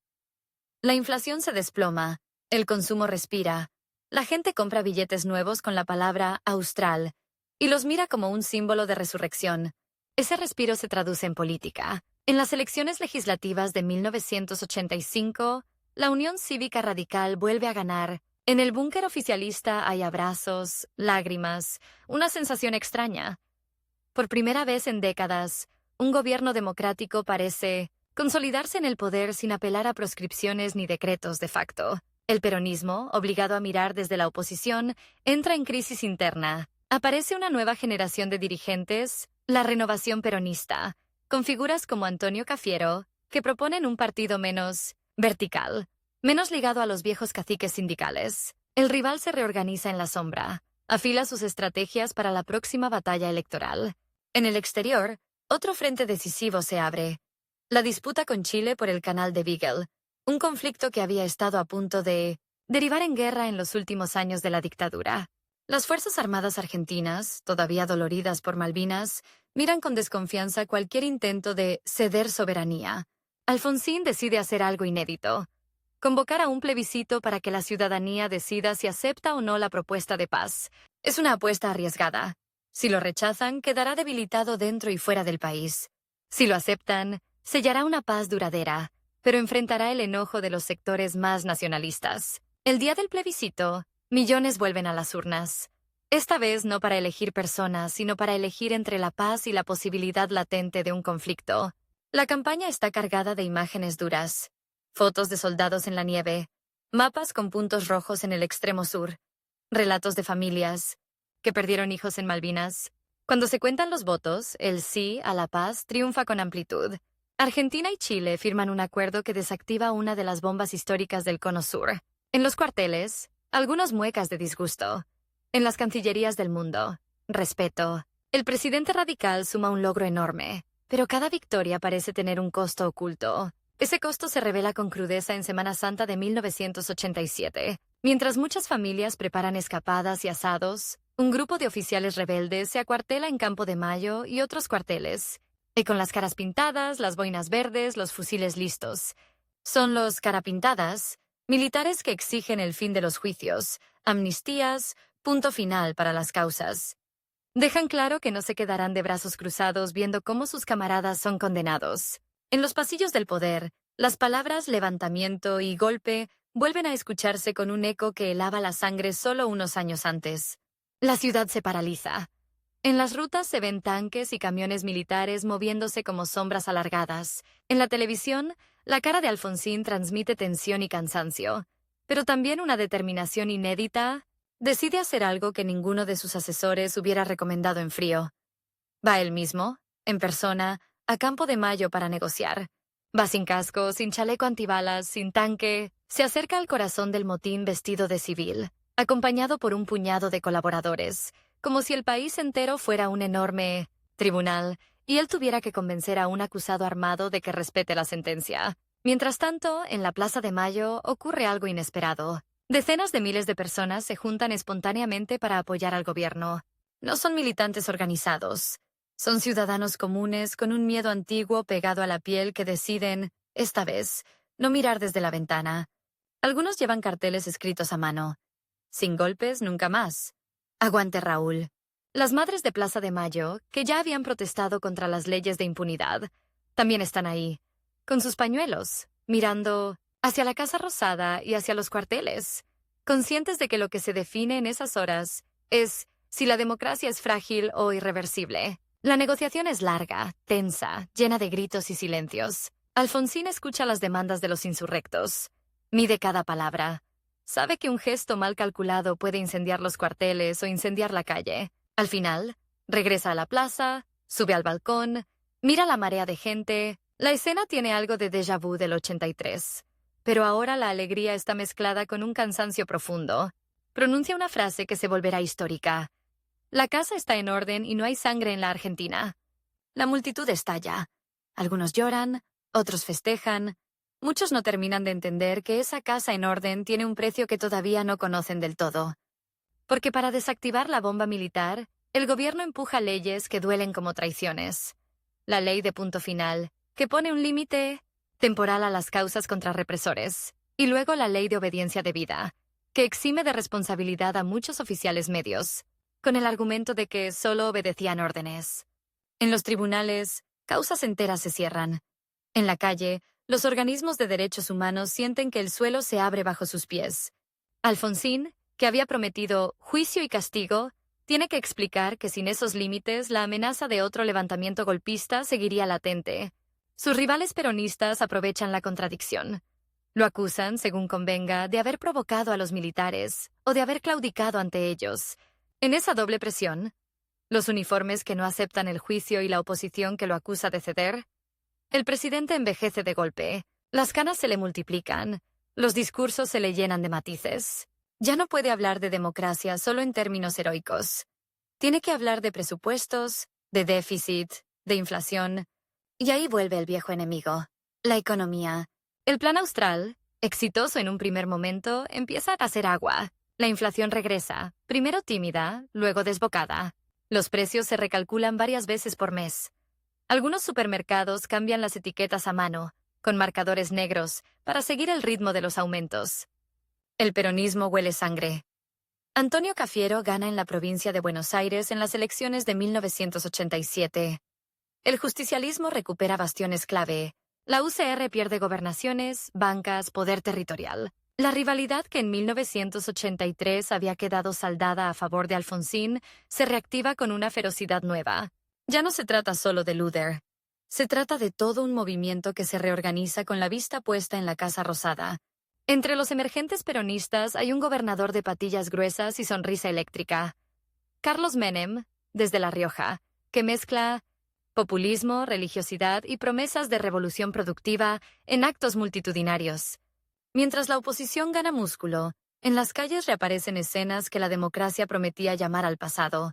La inflación se desploma, el consumo respira. La gente compra billetes nuevos con la palabra Austral y los mira como un símbolo de resurrección. Ese respiro se traduce en política. En las elecciones legislativas de 1985, la Unión Cívica Radical vuelve a ganar. En el búnker oficialista hay abrazos, lágrimas, una sensación extraña. Por primera vez en décadas, un gobierno democrático parece consolidarse en el poder sin apelar a proscripciones ni decretos de facto. El peronismo, obligado a mirar desde la oposición, entra en crisis interna. Aparece una nueva generación de dirigentes, la renovación peronista, con figuras como Antonio Cafiero, que proponen un partido menos vertical, menos ligado a los viejos caciques sindicales. El rival se reorganiza en la sombra, afila sus estrategias para la próxima batalla electoral. En el exterior, otro frente decisivo se abre. La disputa con Chile por el canal de Beagle, un conflicto que había estado a punto de derivar en guerra en los últimos años de la dictadura. Las Fuerzas Armadas argentinas, todavía doloridas por Malvinas, miran con desconfianza cualquier intento de ceder soberanía. Alfonsín decide hacer algo inédito: convocar a un plebiscito para que la ciudadanía decida si acepta o no la propuesta de paz. Es una apuesta arriesgada. Si lo rechazan, quedará debilitado dentro y fuera del país. Si lo aceptan, sellará una paz duradera, pero enfrentará el enojo de los sectores más nacionalistas. El día del plebiscito, millones vuelven a las urnas. Esta vez no para elegir personas, sino para elegir entre la paz y la posibilidad latente de un conflicto. La campaña está cargada de imágenes duras. Fotos de soldados en la nieve, mapas con puntos rojos en el extremo sur, relatos de familias que perdieron hijos en Malvinas. Cuando se cuentan los votos, el sí a la paz triunfa con amplitud. Argentina y Chile firman un acuerdo que desactiva una de las bombas históricas del Cono Sur. En los cuarteles, algunos muecas de disgusto. En las cancillerías del mundo, respeto. El presidente radical suma un logro enorme, pero cada victoria parece tener un costo oculto. Ese costo se revela con crudeza en Semana Santa de 1987. Mientras muchas familias preparan escapadas y asados, un grupo de oficiales rebeldes se acuartela en Campo de Mayo y otros cuarteles, y con las caras pintadas, las boinas verdes, los fusiles listos. Son los carapintadas, militares que exigen el fin de los juicios, amnistías, punto final para las causas. Dejan claro que no se quedarán de brazos cruzados viendo cómo sus camaradas son condenados. En los pasillos del poder, las palabras levantamiento y golpe vuelven a escucharse con un eco que helaba la sangre solo unos años antes. La ciudad se paraliza. En las rutas se ven tanques y camiones militares moviéndose como sombras alargadas. En la televisión, la cara de Alfonsín transmite tensión y cansancio, pero también una determinación inédita. Decide hacer algo que ninguno de sus asesores hubiera recomendado en frío. Va él mismo, en persona, a Campo de Mayo para negociar. Va sin casco, sin chaleco antibalas, sin tanque. Se acerca al corazón del motín vestido de civil, acompañado por un puñado de colaboradores, como si el país entero fuera un enorme tribunal y él tuviera que convencer a un acusado armado de que respete la sentencia. Mientras tanto, en la Plaza de Mayo ocurre algo inesperado. Decenas de miles de personas se juntan espontáneamente para apoyar al gobierno. No son militantes organizados. Son ciudadanos comunes con un miedo antiguo pegado a la piel que deciden, esta vez, no mirar desde la ventana. Algunos llevan carteles escritos a mano. Sin golpes, nunca más. Aguante Raúl. Las madres de Plaza de Mayo, que ya habían protestado contra las leyes de impunidad, también están ahí, con sus pañuelos, mirando hacia la Casa Rosada y hacia los cuarteles, conscientes de que lo que se define en esas horas es si la democracia es frágil o irreversible. La negociación es larga, tensa, llena de gritos y silencios. Alfonsín escucha las demandas de los insurrectos. Mide cada palabra. Sabe que un gesto mal calculado puede incendiar los cuarteles o incendiar la calle. Al final, regresa a la plaza, sube al balcón, mira la marea de gente. La escena tiene algo de déjà vu del 83. Pero ahora la alegría está mezclada con un cansancio profundo. Pronuncia una frase que se volverá histórica. La casa está en orden y no hay sangre en la Argentina. La multitud estalla. Algunos lloran, otros festejan. Muchos no terminan de entender que esa casa en orden tiene un precio que todavía no conocen del todo. Porque para desactivar la bomba militar, el gobierno empuja leyes que duelen como traiciones. La ley de punto final, que pone un límite temporal a las causas contra represores. Y luego la ley de obediencia debida, que exime de responsabilidad a muchos oficiales medios, con el argumento de que solo obedecían órdenes. En los tribunales, causas enteras se cierran. En la calle, los organismos de derechos humanos sienten que el suelo se abre bajo sus pies. Alfonsín, que había prometido juicio y castigo, tiene que explicar que sin esos límites la amenaza de otro levantamiento golpista seguiría latente. Sus rivales peronistas aprovechan la contradicción. Lo acusan, según convenga, de haber provocado a los militares o de haber claudicado ante ellos. En esa doble presión, los uniformes que no aceptan el juicio y la oposición que lo acusa de ceder, el presidente envejece de golpe, las canas se le multiplican, los discursos se le llenan de matices. Ya no puede hablar de democracia solo en términos heroicos. Tiene que hablar de presupuestos, de déficit, de inflación. Y ahí vuelve el viejo enemigo, la economía. El plan austral, exitoso en un primer momento, empieza a hacer agua. La inflación regresa, primero tímida, luego desbocada. Los precios se recalculan varias veces por mes. Algunos supermercados cambian las etiquetas a mano, con marcadores negros, para seguir el ritmo de los aumentos. El peronismo huele sangre. Antonio Cafiero gana en la provincia de Buenos Aires en las elecciones de 1987. El justicialismo recupera bastiones clave. La UCR pierde gobernaciones, bancas, poder territorial. La rivalidad que en 1983 había quedado saldada a favor de Alfonsín se reactiva con una ferocidad nueva. Ya no se trata solo de Luder. Se trata de todo un movimiento que se reorganiza con la vista puesta en la Casa Rosada. Entre los emergentes peronistas hay un gobernador de patillas gruesas y sonrisa eléctrica. Carlos Menem, desde La Rioja, que mezcla populismo, religiosidad y promesas de revolución productiva en actos multitudinarios. Mientras la oposición gana músculo, en las calles reaparecen escenas que la democracia prometía llamar al pasado.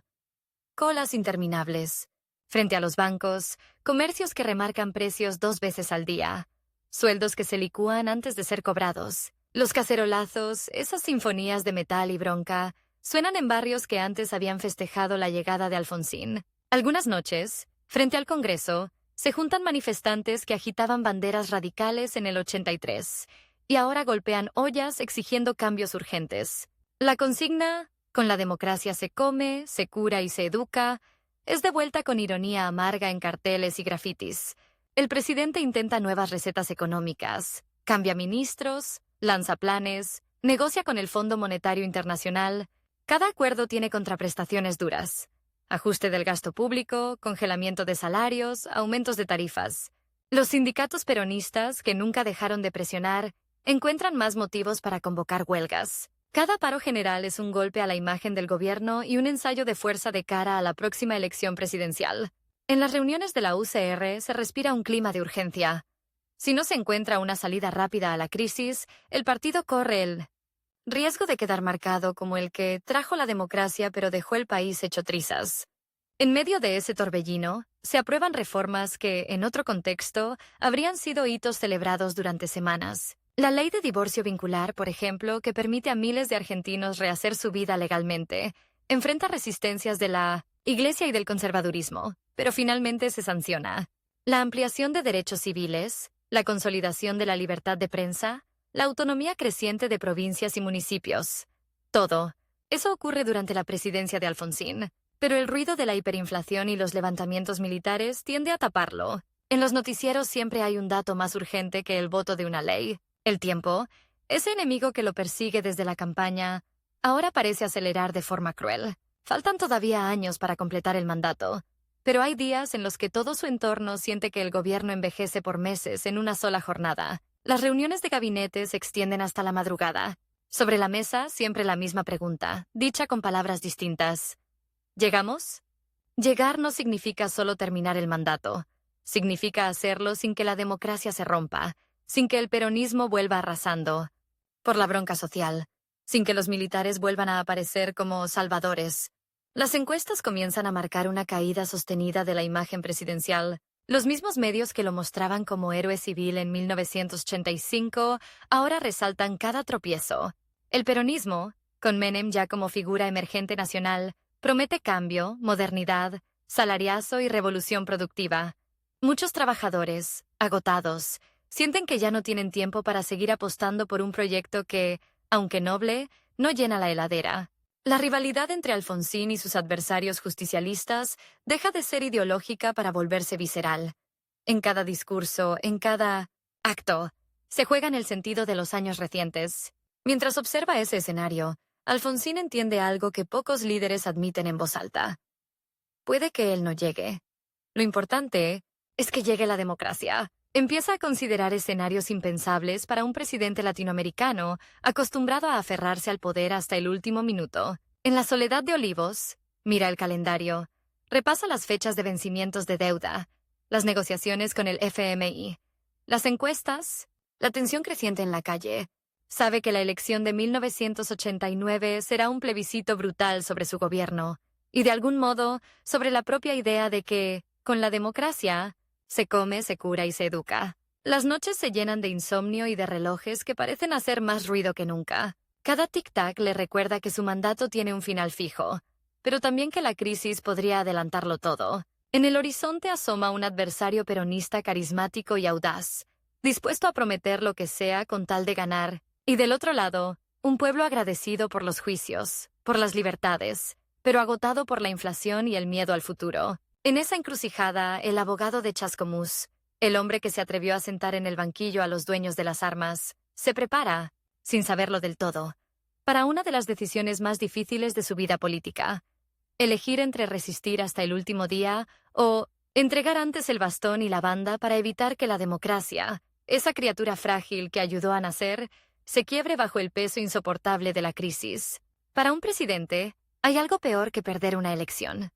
Colas interminables. Frente a los bancos, comercios que remarcan precios 2 veces al día. Sueldos que se licúan antes de ser cobrados. Los cacerolazos, esas sinfonías de metal y bronca, suenan en barrios que antes habían festejado la llegada de Alfonsín. Algunas noches, frente al Congreso, se juntan manifestantes que agitaban banderas radicales en el 83 y ahora golpean ollas exigiendo cambios urgentes. La consigna, con la democracia se come, se cura y se educa, es de vuelta con ironía amarga en carteles y grafitis. El presidente intenta nuevas recetas económicas, cambia ministros, lanza planes, negocia con el Fondo Monetario Internacional. Cada acuerdo tiene contraprestaciones duras. Ajuste del gasto público, congelamiento de salarios, aumentos de tarifas. Los sindicatos peronistas, que nunca dejaron de presionar, encuentran más motivos para convocar huelgas. Cada paro general es un golpe a la imagen del gobierno y un ensayo de fuerza de cara a la próxima elección presidencial. En las reuniones de la UCR se respira un clima de urgencia. Si no se encuentra una salida rápida a la crisis, el partido corre el riesgo de quedar marcado como el que trajo la democracia pero dejó el país hecho trizas. En medio de ese torbellino, se aprueban reformas que, en otro contexto, habrían sido hitos celebrados durante semanas. La ley de divorcio vincular, por ejemplo, que permite a miles de argentinos rehacer su vida legalmente, enfrenta resistencias de la Iglesia y del conservadurismo, pero finalmente se sanciona. La ampliación de derechos civiles, la consolidación de la libertad de prensa, la autonomía creciente de provincias y municipios. Todo. Eso ocurre durante la presidencia de Alfonsín, pero el ruido de la hiperinflación y los levantamientos militares tiende a taparlo. En los noticieros siempre hay un dato más urgente que el voto de una ley. El tiempo, ese enemigo que lo persigue desde la campaña, ahora parece acelerar de forma cruel. Faltan todavía años para completar el mandato, pero hay días en los que todo su entorno siente que el gobierno envejece por meses en una sola jornada. Las reuniones de gabinete se extienden hasta la madrugada. Sobre la mesa, siempre la misma pregunta, dicha con palabras distintas. ¿Llegamos? Llegar no significa solo terminar el mandato. Significa hacerlo sin que la democracia se rompa, sin que el peronismo vuelva arrasando por la bronca social, sin que los militares vuelvan a aparecer como salvadores. Las encuestas comienzan a marcar una caída sostenida de la imagen presidencial. Los mismos medios que lo mostraban como héroe civil en 1985 ahora resaltan cada tropiezo. El peronismo, con Menem ya como figura emergente nacional, promete cambio, modernidad, salariazo y revolución productiva. Muchos trabajadores, agotados, sienten que ya no tienen tiempo para seguir apostando por un proyecto que, aunque noble, no llena la heladera. La rivalidad entre Alfonsín y sus adversarios justicialistas deja de ser ideológica para volverse visceral. En cada discurso, en cada acto, se juega en el sentido de los años recientes. Mientras observa ese escenario, Alfonsín entiende algo que pocos líderes admiten en voz alta. Puede que él no llegue. Lo importante es que llegue la democracia. Empieza a considerar escenarios impensables para un presidente latinoamericano acostumbrado a aferrarse al poder hasta el último minuto. En la soledad de Olivos, mira el calendario, repasa las fechas de vencimientos de deuda, las negociaciones con el FMI, las encuestas, la tensión creciente en la calle. Sabe que la elección de 1989 será un plebiscito brutal sobre su gobierno y, de algún modo, sobre la propia idea de que, con la democracia, se come, se cura y se educa. Las noches se llenan de insomnio y de relojes que parecen hacer más ruido que nunca. Cada tic-tac le recuerda que su mandato tiene un final fijo, pero también que la crisis podría adelantarlo todo. En el horizonte asoma un adversario peronista carismático y audaz, dispuesto a prometer lo que sea con tal de ganar. Y del otro lado, un pueblo agradecido por los juicios, por las libertades, pero agotado por la inflación y el miedo al futuro. En esa encrucijada, el abogado de Chascomús, el hombre que se atrevió a sentar en el banquillo a los dueños de las armas, se prepara, sin saberlo del todo, para una de las decisiones más difíciles de su vida política: elegir entre resistir hasta el último día o entregar antes el bastón y la banda para evitar que la democracia, esa criatura frágil que ayudó a nacer, se quiebre bajo el peso insoportable de la crisis. Para un presidente, hay algo peor que perder una elección: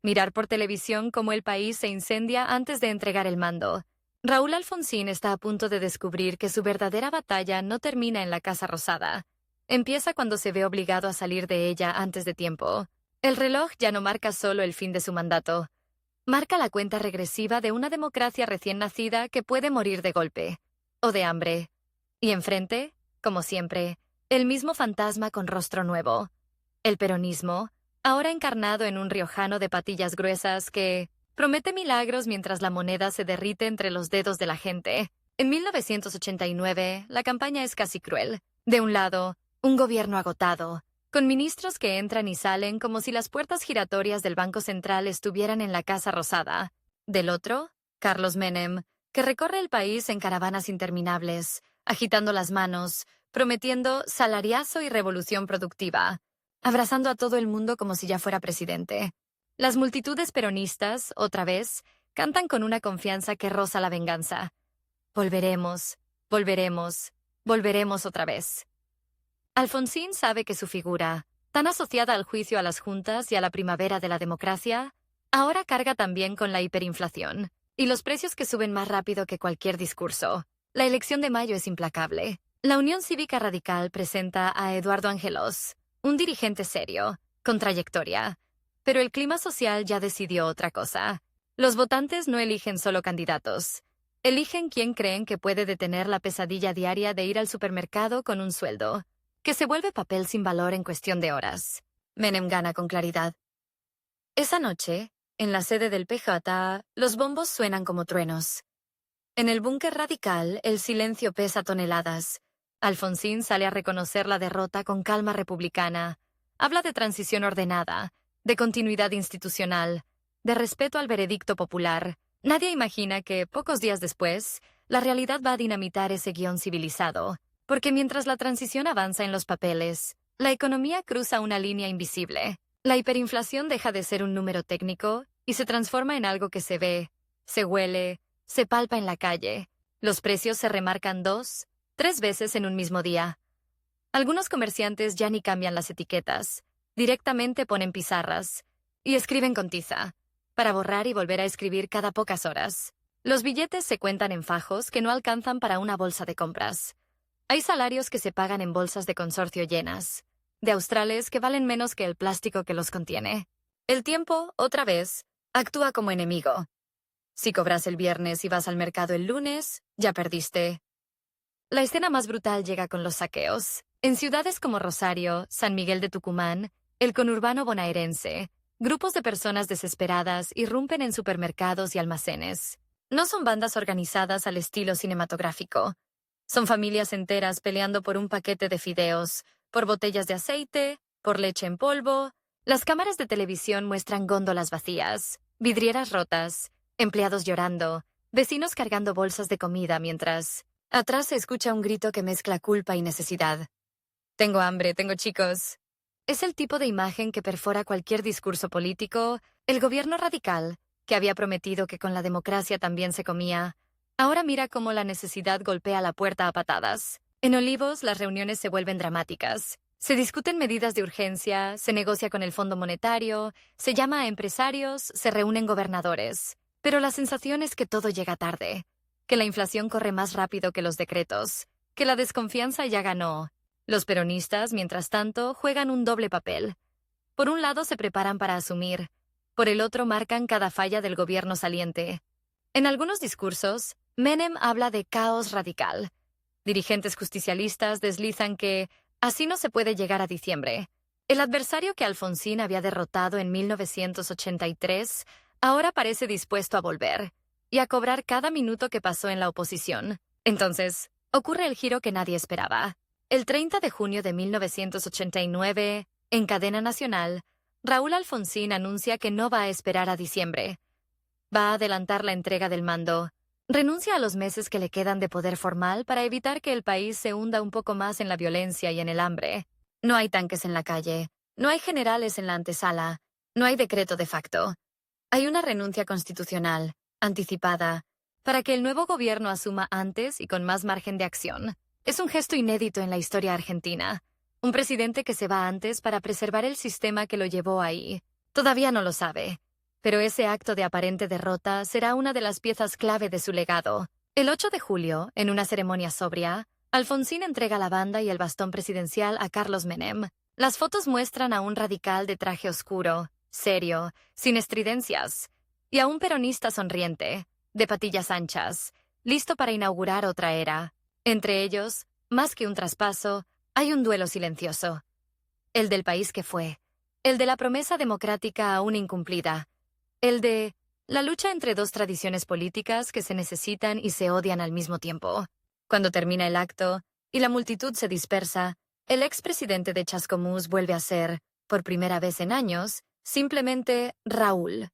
mirar por televisión cómo el país se incendia antes de entregar el mando. Raúl Alfonsín está a punto de descubrir que su verdadera batalla no termina en la Casa Rosada. Empieza cuando se ve obligado a salir de ella antes de tiempo. El reloj ya no marca solo el fin de su mandato. Marca la cuenta regresiva de una democracia recién nacida que puede morir de golpe. O de hambre. Y enfrente, como siempre, el mismo fantasma con rostro nuevo: el peronismo, ahora encarnado en un riojano de patillas gruesas que promete milagros mientras la moneda se derrite entre los dedos de la gente. En 1989, la campaña es casi cruel. De un lado, un gobierno agotado, con ministros que entran y salen como si las puertas giratorias del Banco Central estuvieran en la Casa Rosada. Del otro, Carlos Menem, que recorre el país en caravanas interminables, agitando las manos, prometiendo salariazo y revolución productiva, abrazando a todo el mundo como si ya fuera presidente. Las multitudes peronistas, otra vez, cantan con una confianza que roza la venganza. Volveremos, volveremos, volveremos otra vez. Alfonsín sabe que su figura, tan asociada al juicio a las juntas y a la primavera de la democracia, ahora carga también con la hiperinflación y los precios que suben más rápido que cualquier discurso. La elección de mayo es implacable. La Unión Cívica Radical presenta a Eduardo Angelos, un dirigente serio, con trayectoria. Pero el clima social ya decidió otra cosa. Los votantes no eligen solo candidatos. Eligen quién creen que puede detener la pesadilla diaria de ir al supermercado con un sueldo, que se vuelve papel sin valor en cuestión de horas. Menem gana con claridad. Esa noche, en la sede del PJ, los bombos suenan como truenos. En el búnker radical, el silencio pesa toneladas. Alfonsín sale a reconocer la derrota con calma republicana. Habla de transición ordenada, de continuidad institucional, de respeto al veredicto popular. Nadie imagina que, pocos días después, la realidad va a dinamitar ese guión civilizado, porque mientras la transición avanza en los papeles, la economía cruza una línea invisible. La hiperinflación deja de ser un número técnico y se transforma en algo que se ve, se huele, se palpa en la calle. Los precios se remarcan 2, 3 veces en un mismo día. Algunos comerciantes ya ni cambian las etiquetas, directamente ponen pizarras y escriben con tiza, para borrar y volver a escribir cada pocas horas. Los billetes se cuentan en fajos que no alcanzan para una bolsa de compras. Hay salarios que se pagan en bolsas de consorcio llenas, de australes que valen menos que el plástico que los contiene. El tiempo, otra vez, actúa como enemigo. Si cobras el viernes y vas al mercado el lunes, ya perdiste. La escena más brutal llega con los saqueos. En ciudades como Rosario, San Miguel de Tucumán, el conurbano bonaerense, grupos de personas desesperadas irrumpen en supermercados y almacenes. No son bandas organizadas al estilo cinematográfico. Son familias enteras peleando por un paquete de fideos, por botellas de aceite, por leche en polvo. Las cámaras de televisión muestran góndolas vacías, vidrieras rotas, empleados llorando, vecinos cargando bolsas de comida mientras atrás se escucha un grito que mezcla culpa y necesidad. Tengo hambre, tengo chicos. Es el tipo de imagen que perfora cualquier discurso político. El gobierno radical, que había prometido que con la democracia también se comía, Ahora mira cómo la necesidad golpea la puerta a patadas. En Olivos, las reuniones se vuelven dramáticas. Se discuten medidas de urgencia, se negocia con el Fondo Monetario, se llama a empresarios, se reúnen gobernadores. Pero la sensación es que todo llega tarde, que la inflación corre más rápido que los decretos, que la desconfianza ya ganó. Los peronistas, mientras tanto, juegan un doble papel. Por un lado se preparan para asumir, por el otro marcan cada falla del gobierno saliente. En algunos discursos, Menem habla de caos radical. Dirigentes justicialistas deslizan que así no se puede llegar a diciembre. El adversario que Alfonsín había derrotado en 1983 ahora parece dispuesto a volver y a cobrar cada minuto que pasó en la oposición. Entonces, ocurre el giro que nadie esperaba. El 30 de junio de 1989, en cadena nacional, Raúl Alfonsín anuncia que no va a esperar a diciembre. Va a adelantar la entrega del mando. Renuncia a los meses que le quedan de poder formal para evitar que el país se hunda un poco más en la violencia y en el hambre. No hay tanques en la calle, no hay generales en la antesala, no hay decreto de facto. Hay una renuncia constitucional, anticipada, para que el nuevo gobierno asuma antes y con más margen de acción. Es un gesto inédito en la historia argentina. Un presidente que se va antes para preservar el sistema que lo llevó ahí. Todavía no lo sabe. Pero ese acto de aparente derrota será una de las piezas clave de su legado. El 8 de julio, en una ceremonia sobria, Alfonsín entrega la banda y el bastón presidencial a Carlos Menem. Las fotos muestran a un radical de traje oscuro, serio, sin estridencias, y a un peronista sonriente, de patillas anchas, listo para inaugurar otra era. Entre ellos, más que un traspaso, hay un duelo silencioso. El del país que fue, el de la promesa democrática aún incumplida, el de la lucha entre dos tradiciones políticas que se necesitan y se odian al mismo tiempo. Cuando termina el acto y la multitud se dispersa, el expresidente de Chascomús vuelve a ser, por primera vez en años, simplemente Raúl.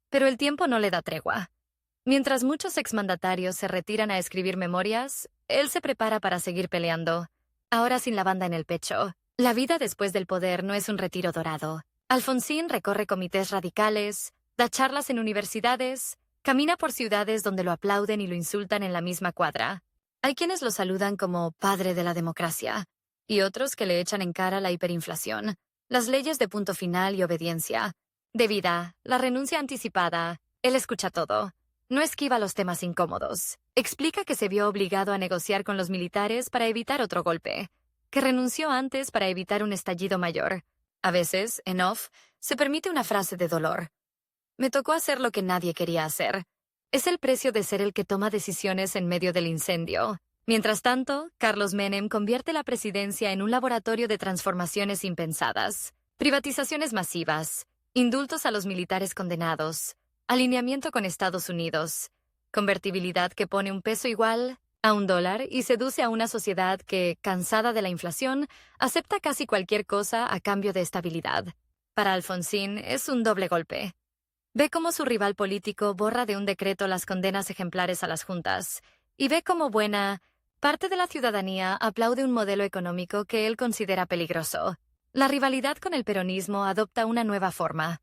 Pero el tiempo no le da tregua. Mientras muchos exmandatarios se retiran a escribir memorias, él se prepara para seguir peleando, ahora sin la banda en el pecho. La vida después del poder no es un retiro dorado. Alfonsín recorre comités radicales, da charlas en universidades, camina por ciudades donde lo aplauden y lo insultan en la misma cuadra. Hay quienes lo saludan como padre de la democracia, y otros que le echan en cara la hiperinflación, las leyes de punto final y obediencia, de vida, la renuncia anticipada. Él escucha todo. No esquiva los temas incómodos. Explica que se vio obligado a negociar con los militares para evitar otro golpe, que renunció antes para evitar un estallido mayor. A veces, en off, se permite una frase de dolor. Me tocó hacer lo que nadie quería hacer. Es el precio de ser el que toma decisiones en medio del incendio. Mientras tanto, Carlos Menem convierte la presidencia en un laboratorio de transformaciones impensadas. Privatizaciones masivas, indultos a los militares condenados, alineamiento con Estados Unidos, convertibilidad que pone un peso igual a $1 y seduce a una sociedad que, cansada de la inflación, acepta casi cualquier cosa a cambio de estabilidad. Para Alfonsín es un doble golpe. Ve cómo su rival político borra de un decreto las condenas ejemplares a las juntas, y ve cómo buena parte de la ciudadanía aplaude un modelo económico que él considera peligroso. La rivalidad con el peronismo adopta una nueva forma.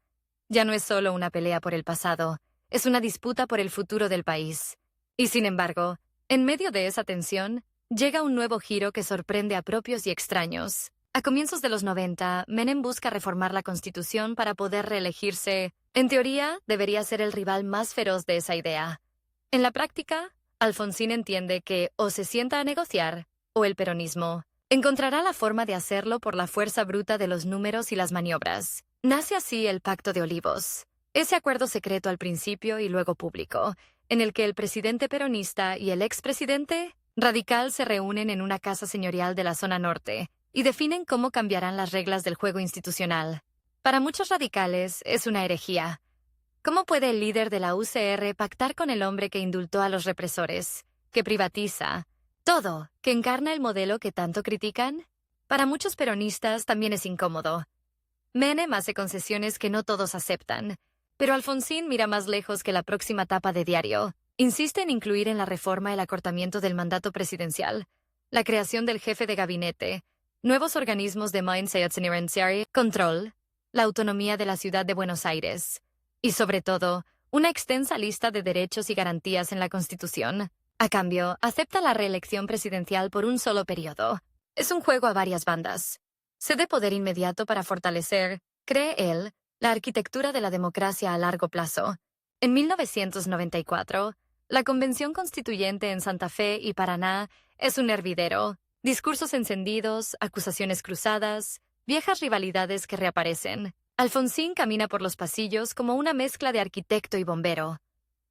Ya no es solo una pelea por el pasado, es una disputa por el futuro del país. Y sin embargo, en medio de esa tensión, llega un nuevo giro que sorprende a propios y extraños. A comienzos de los 90, Menem busca reformar la Constitución para poder reelegirse. En teoría, debería ser el rival más feroz de esa idea. En la práctica, Alfonsín entiende que o se sienta a negociar, o el peronismo encontrará la forma de hacerlo por la fuerza bruta de los números y las maniobras. Nace así el Pacto de Olivos, ese acuerdo secreto al principio y luego público, en el que el presidente peronista y el expresidente radical se reúnen en una casa señorial de la zona norte y definen cómo cambiarán las reglas del juego institucional. Para muchos radicales es una herejía. ¿Cómo puede el líder de la UCR pactar con el hombre que indultó a los represores, que privatiza todo, que encarna el modelo que tanto critican? Para muchos peronistas también es incómodo. Menem hace concesiones que no todos aceptan, pero Alfonsín mira más lejos que la próxima tapa de diario. Insiste en incluir en la reforma el acortamiento del mandato presidencial, la creación del jefe de gabinete, nuevos organismos de control, la autonomía de la ciudad de Buenos Aires, y sobre todo, una extensa lista de derechos y garantías en la Constitución. A cambio, acepta la reelección presidencial por un solo periodo. Es un juego a varias bandas. Cede poder inmediato para fortalecer, cree él, la arquitectura de la democracia a largo plazo. En 1994, la Convención Constituyente en Santa Fe y Paraná es un hervidero. Discursos encendidos, acusaciones cruzadas, viejas rivalidades que reaparecen. Alfonsín camina por los pasillos como una mezcla de arquitecto y bombero.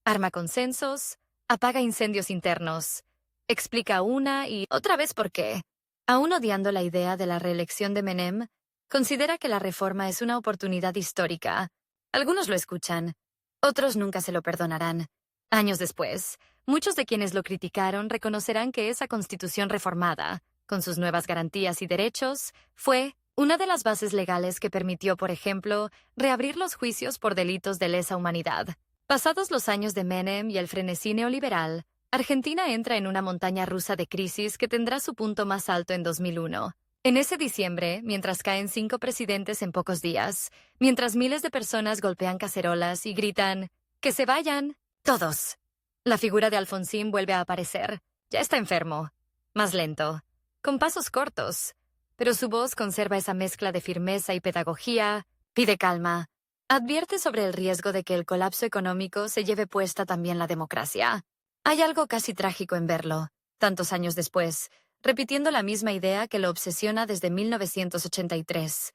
Arma consensos, apaga incendios internos. Explica una y otra vez por qué. Aún odiando la idea de la reelección de Menem, considera que la reforma es una oportunidad histórica. Algunos lo escuchan, otros nunca se lo perdonarán. Años después, muchos de quienes lo criticaron reconocerán que esa constitución reformada, con sus nuevas garantías y derechos, fue una de las bases legales que permitió, por ejemplo, reabrir los juicios por delitos de lesa humanidad. Pasados los años de Menem y el frenesí neoliberal, Argentina entra en una montaña rusa de crisis que tendrá su punto más alto en 2001. En ese diciembre, mientras caen 5 presidentes en pocos días, mientras miles de personas golpean cacerolas y gritan ¡que se vayan! ¡Todos! La figura de Alfonsín vuelve a aparecer. Ya está enfermo. Más lento. Con pasos cortos. Pero su voz conserva esa mezcla de firmeza y pedagogía. Pide calma. Advierte sobre el riesgo de que el colapso económico se lleve puesta también la democracia. Hay algo casi trágico en verlo, tantos años después, repitiendo la misma idea que lo obsesiona desde 1983.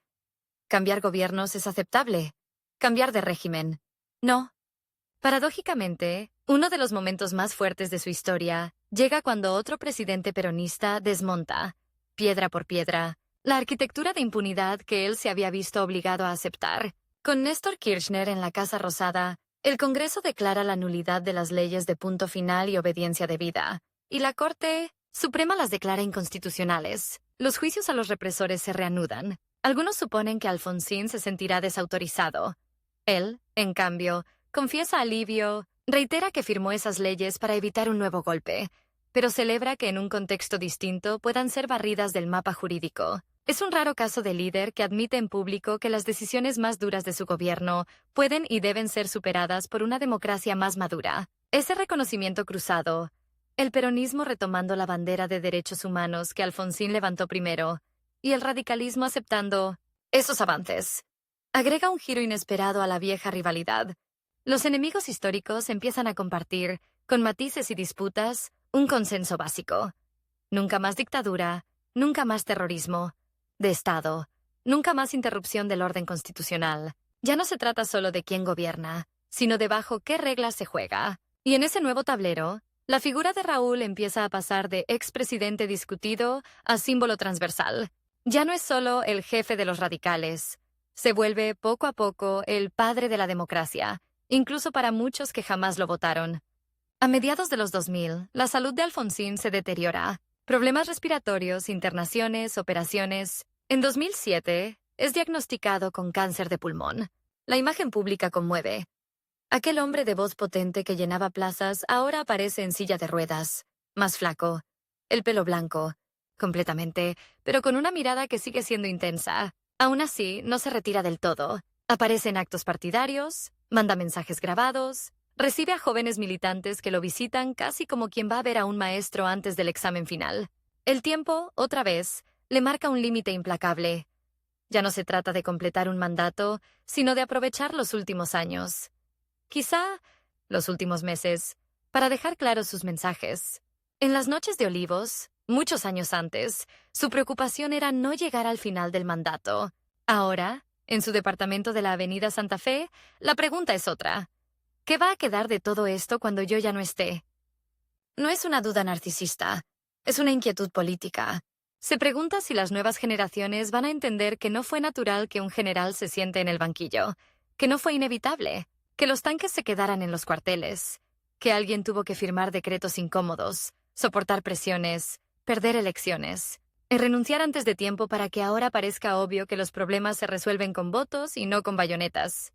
Cambiar gobiernos es aceptable. Cambiar de régimen. No. Paradójicamente, uno de los momentos más fuertes de su historia llega cuando otro presidente peronista desmonta, piedra por piedra, la arquitectura de impunidad que él se había visto obligado a aceptar. Con Néstor Kirchner en la Casa Rosada, el Congreso declara la nulidad de las leyes de punto final y obediencia debida, y la Corte Suprema las declara inconstitucionales. Los juicios a los represores se reanudan. Algunos suponen que Alfonsín se sentirá desautorizado. Él, en cambio, confiesa alivio, reitera que firmó esas leyes para evitar un nuevo golpe, pero celebra que en un contexto distinto puedan ser barridas del mapa jurídico. Es un raro caso de líder que admite en público que las decisiones más duras de su gobierno pueden y deben ser superadas por una democracia más madura. Ese reconocimiento cruzado, el peronismo retomando la bandera de derechos humanos que Alfonsín levantó primero, y el radicalismo aceptando esos avances, agrega un giro inesperado a la vieja rivalidad. Los enemigos históricos empiezan a compartir, con matices y disputas, un consenso básico. Nunca más dictadura, nunca más terrorismo de Estado, nunca más interrupción del orden constitucional. Ya no se trata solo de quién gobierna, sino de bajo qué reglas se juega. Y en ese nuevo tablero, la figura de Raúl empieza a pasar de expresidente discutido a símbolo transversal. Ya no es solo el jefe de los radicales. Se vuelve, poco a poco, el padre de la democracia, incluso para muchos que jamás lo votaron. A mediados de los 2000, la salud de Alfonsín se deteriora. Problemas respiratorios, internaciones, operaciones. En 2007, es diagnosticado con cáncer de pulmón. La imagen pública conmueve. Aquel hombre de voz potente que llenaba plazas ahora aparece en silla de ruedas, más flaco, el pelo blanco, completamente, pero con una mirada que sigue siendo intensa. Aún así, no se retira del todo. Aparece en actos partidarios, manda mensajes grabados, recibe a jóvenes militantes que lo visitan casi como quien va a ver a un maestro antes del examen final. El tiempo, otra vez, le marca un límite implacable. Ya no se trata de completar un mandato, sino de aprovechar los últimos años. Quizá los últimos meses, para dejar claros sus mensajes. En las noches de Olivos, muchos años antes, su preocupación era no llegar al final del mandato. Ahora, en su departamento de la Avenida Santa Fe, la pregunta es otra. ¿Qué va a quedar de todo esto cuando yo ya no esté? No es una duda narcisista, es una inquietud política. Se pregunta si las nuevas generaciones van a entender que no fue natural que un general se siente en el banquillo, que no fue inevitable, que los tanques se quedaran en los cuarteles, que alguien tuvo que firmar decretos incómodos, soportar presiones, perder elecciones, y renunciar antes de tiempo para que ahora parezca obvio que los problemas se resuelven con votos y no con bayonetas.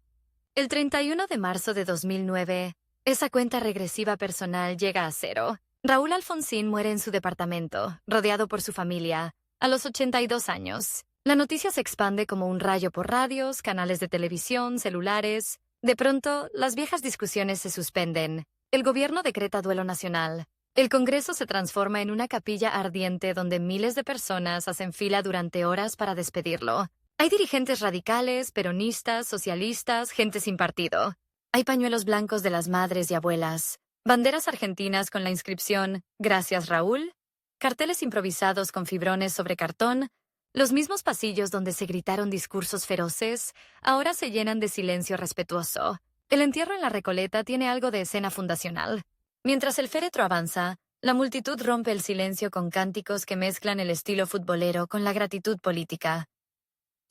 El 31 de marzo de 2009, esa cuenta regresiva personal llega a cero. Raúl Alfonsín muere en su departamento, rodeado por su familia, a los 82 años. La noticia se expande como un rayo por radios, canales de televisión, celulares. De pronto, las viejas discusiones se suspenden. El gobierno decreta duelo nacional. El Congreso se transforma en una capilla ardiente donde miles de personas hacen fila durante horas para despedirlo. Hay dirigentes radicales, peronistas, socialistas, gente sin partido. Hay pañuelos blancos de las madres y abuelas, banderas argentinas con la inscripción «Gracias, Raúl», carteles improvisados con fibrones sobre cartón. Los mismos pasillos donde se gritaron discursos feroces ahora se llenan de silencio respetuoso. El entierro en la Recoleta tiene algo de escena fundacional. Mientras el féretro avanza, la multitud rompe el silencio con cánticos que mezclan el estilo futbolero con la gratitud política.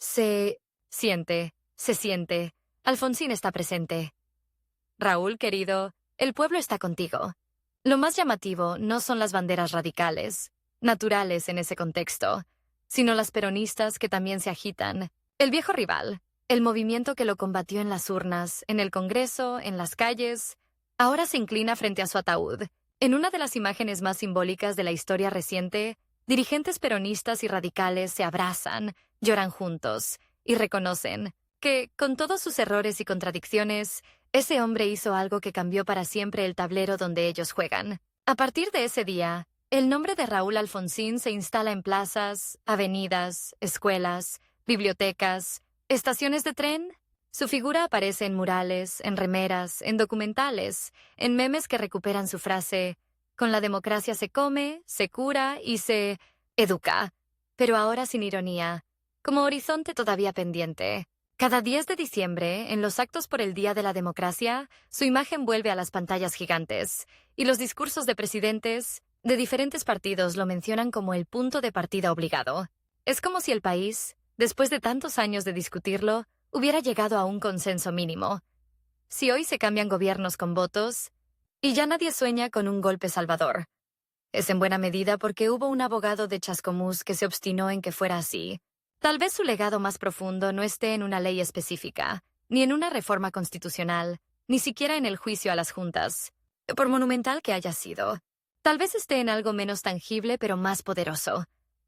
Se siente. Alfonsín está presente. Raúl, querido, el pueblo está contigo. Lo más llamativo no son las banderas radicales, naturales en ese contexto, sino las peronistas que también se agitan. El viejo rival, el movimiento que lo combatió en las urnas, en el Congreso, en las calles, ahora se inclina frente a su ataúd. En una de las imágenes más simbólicas de la historia reciente, dirigentes peronistas y radicales se abrazan, lloran juntos y reconocen que, con todos sus errores y contradicciones, ese hombre hizo algo que cambió para siempre el tablero donde ellos juegan. A partir de ese día, el nombre de Raúl Alfonsín se instala en plazas, avenidas, escuelas, bibliotecas, estaciones de tren. Su figura aparece en murales, en remeras, en documentales, en memes que recuperan su frase: «Con la democracia se come, se cura y se educa», pero ahora sin ironía, como horizonte todavía pendiente. Cada 10 de diciembre, en los actos por el Día de la Democracia, su imagen vuelve a las pantallas gigantes, y los discursos de presidentes de diferentes partidos lo mencionan como el punto de partida obligado. Es como si el país, después de tantos años de discutirlo, hubiera llegado a un consenso mínimo. Si hoy se cambian gobiernos con votos, y ya nadie sueña con un golpe salvador, es en buena medida porque hubo un abogado de Chascomús que se obstinó en que fuera así. Tal vez su legado más profundo no esté en una ley específica, ni en una reforma constitucional, ni siquiera en el juicio a las juntas, por monumental que haya sido. Tal vez esté en algo menos tangible pero más poderoso.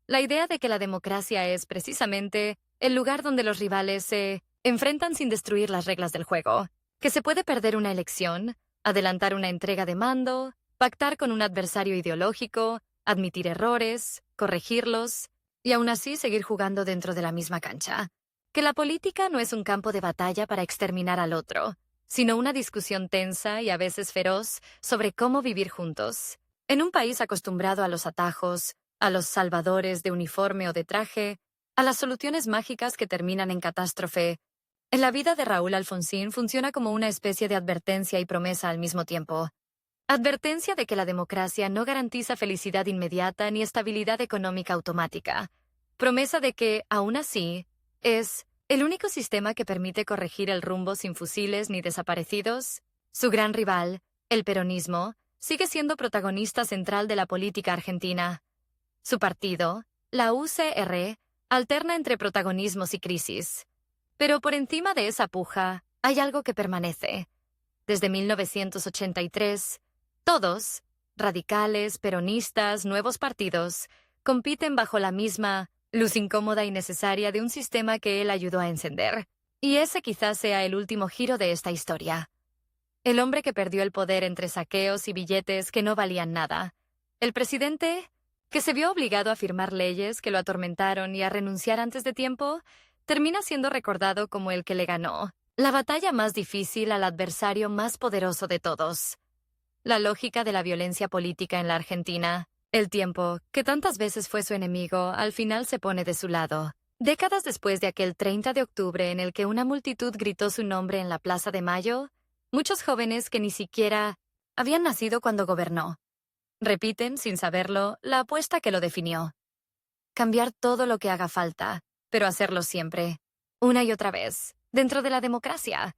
La idea de que la democracia es precisamente el lugar donde los rivales se enfrentan sin destruir las reglas del juego, que se puede perder una elección, adelantar una entrega de mando, pactar con un adversario ideológico, admitir errores, corregirlos, y aún así seguir jugando dentro de la misma cancha. Que la política no es un campo de batalla para exterminar al otro, sino una discusión tensa y a veces feroz sobre cómo vivir juntos. En un país acostumbrado a los atajos, a los salvadores de uniforme o de traje, a las soluciones mágicas que terminan en catástrofe, en la vida de Raúl Alfonsín funciona como una especie de advertencia y promesa al mismo tiempo. Advertencia de que la democracia no garantiza felicidad inmediata ni estabilidad económica automática. Promesa de que, aún así, es el único sistema que permite corregir el rumbo sin fusiles ni desaparecidos. Su gran rival, el peronismo, sigue siendo protagonista central de la política argentina. Su partido, la UCR, alterna entre protagonismos y crisis. Pero por encima de esa puja, hay algo que permanece. Desde 1983, todos, radicales, peronistas, nuevos partidos, compiten bajo la misma luz incómoda y necesaria de un sistema que él ayudó a encender. Y ese quizás sea el último giro de esta historia. El hombre que perdió el poder entre saqueos y billetes que no valían nada. El presidente, que se vio obligado a firmar leyes que lo atormentaron y a renunciar antes de tiempo, termina siendo recordado como el que le ganó la batalla más difícil al adversario más poderoso de todos. La lógica de la violencia política en la Argentina. El tiempo, que tantas veces fue su enemigo, al final se pone de su lado. Décadas después de aquel 30 de octubre en el que una multitud gritó su nombre en la Plaza de Mayo, muchos jóvenes que ni siquiera habían nacido cuando gobernó repiten, sin saberlo, la apuesta que lo definió. Cambiar todo lo que haga falta, pero hacerlo siempre, una y otra vez, dentro de la democracia.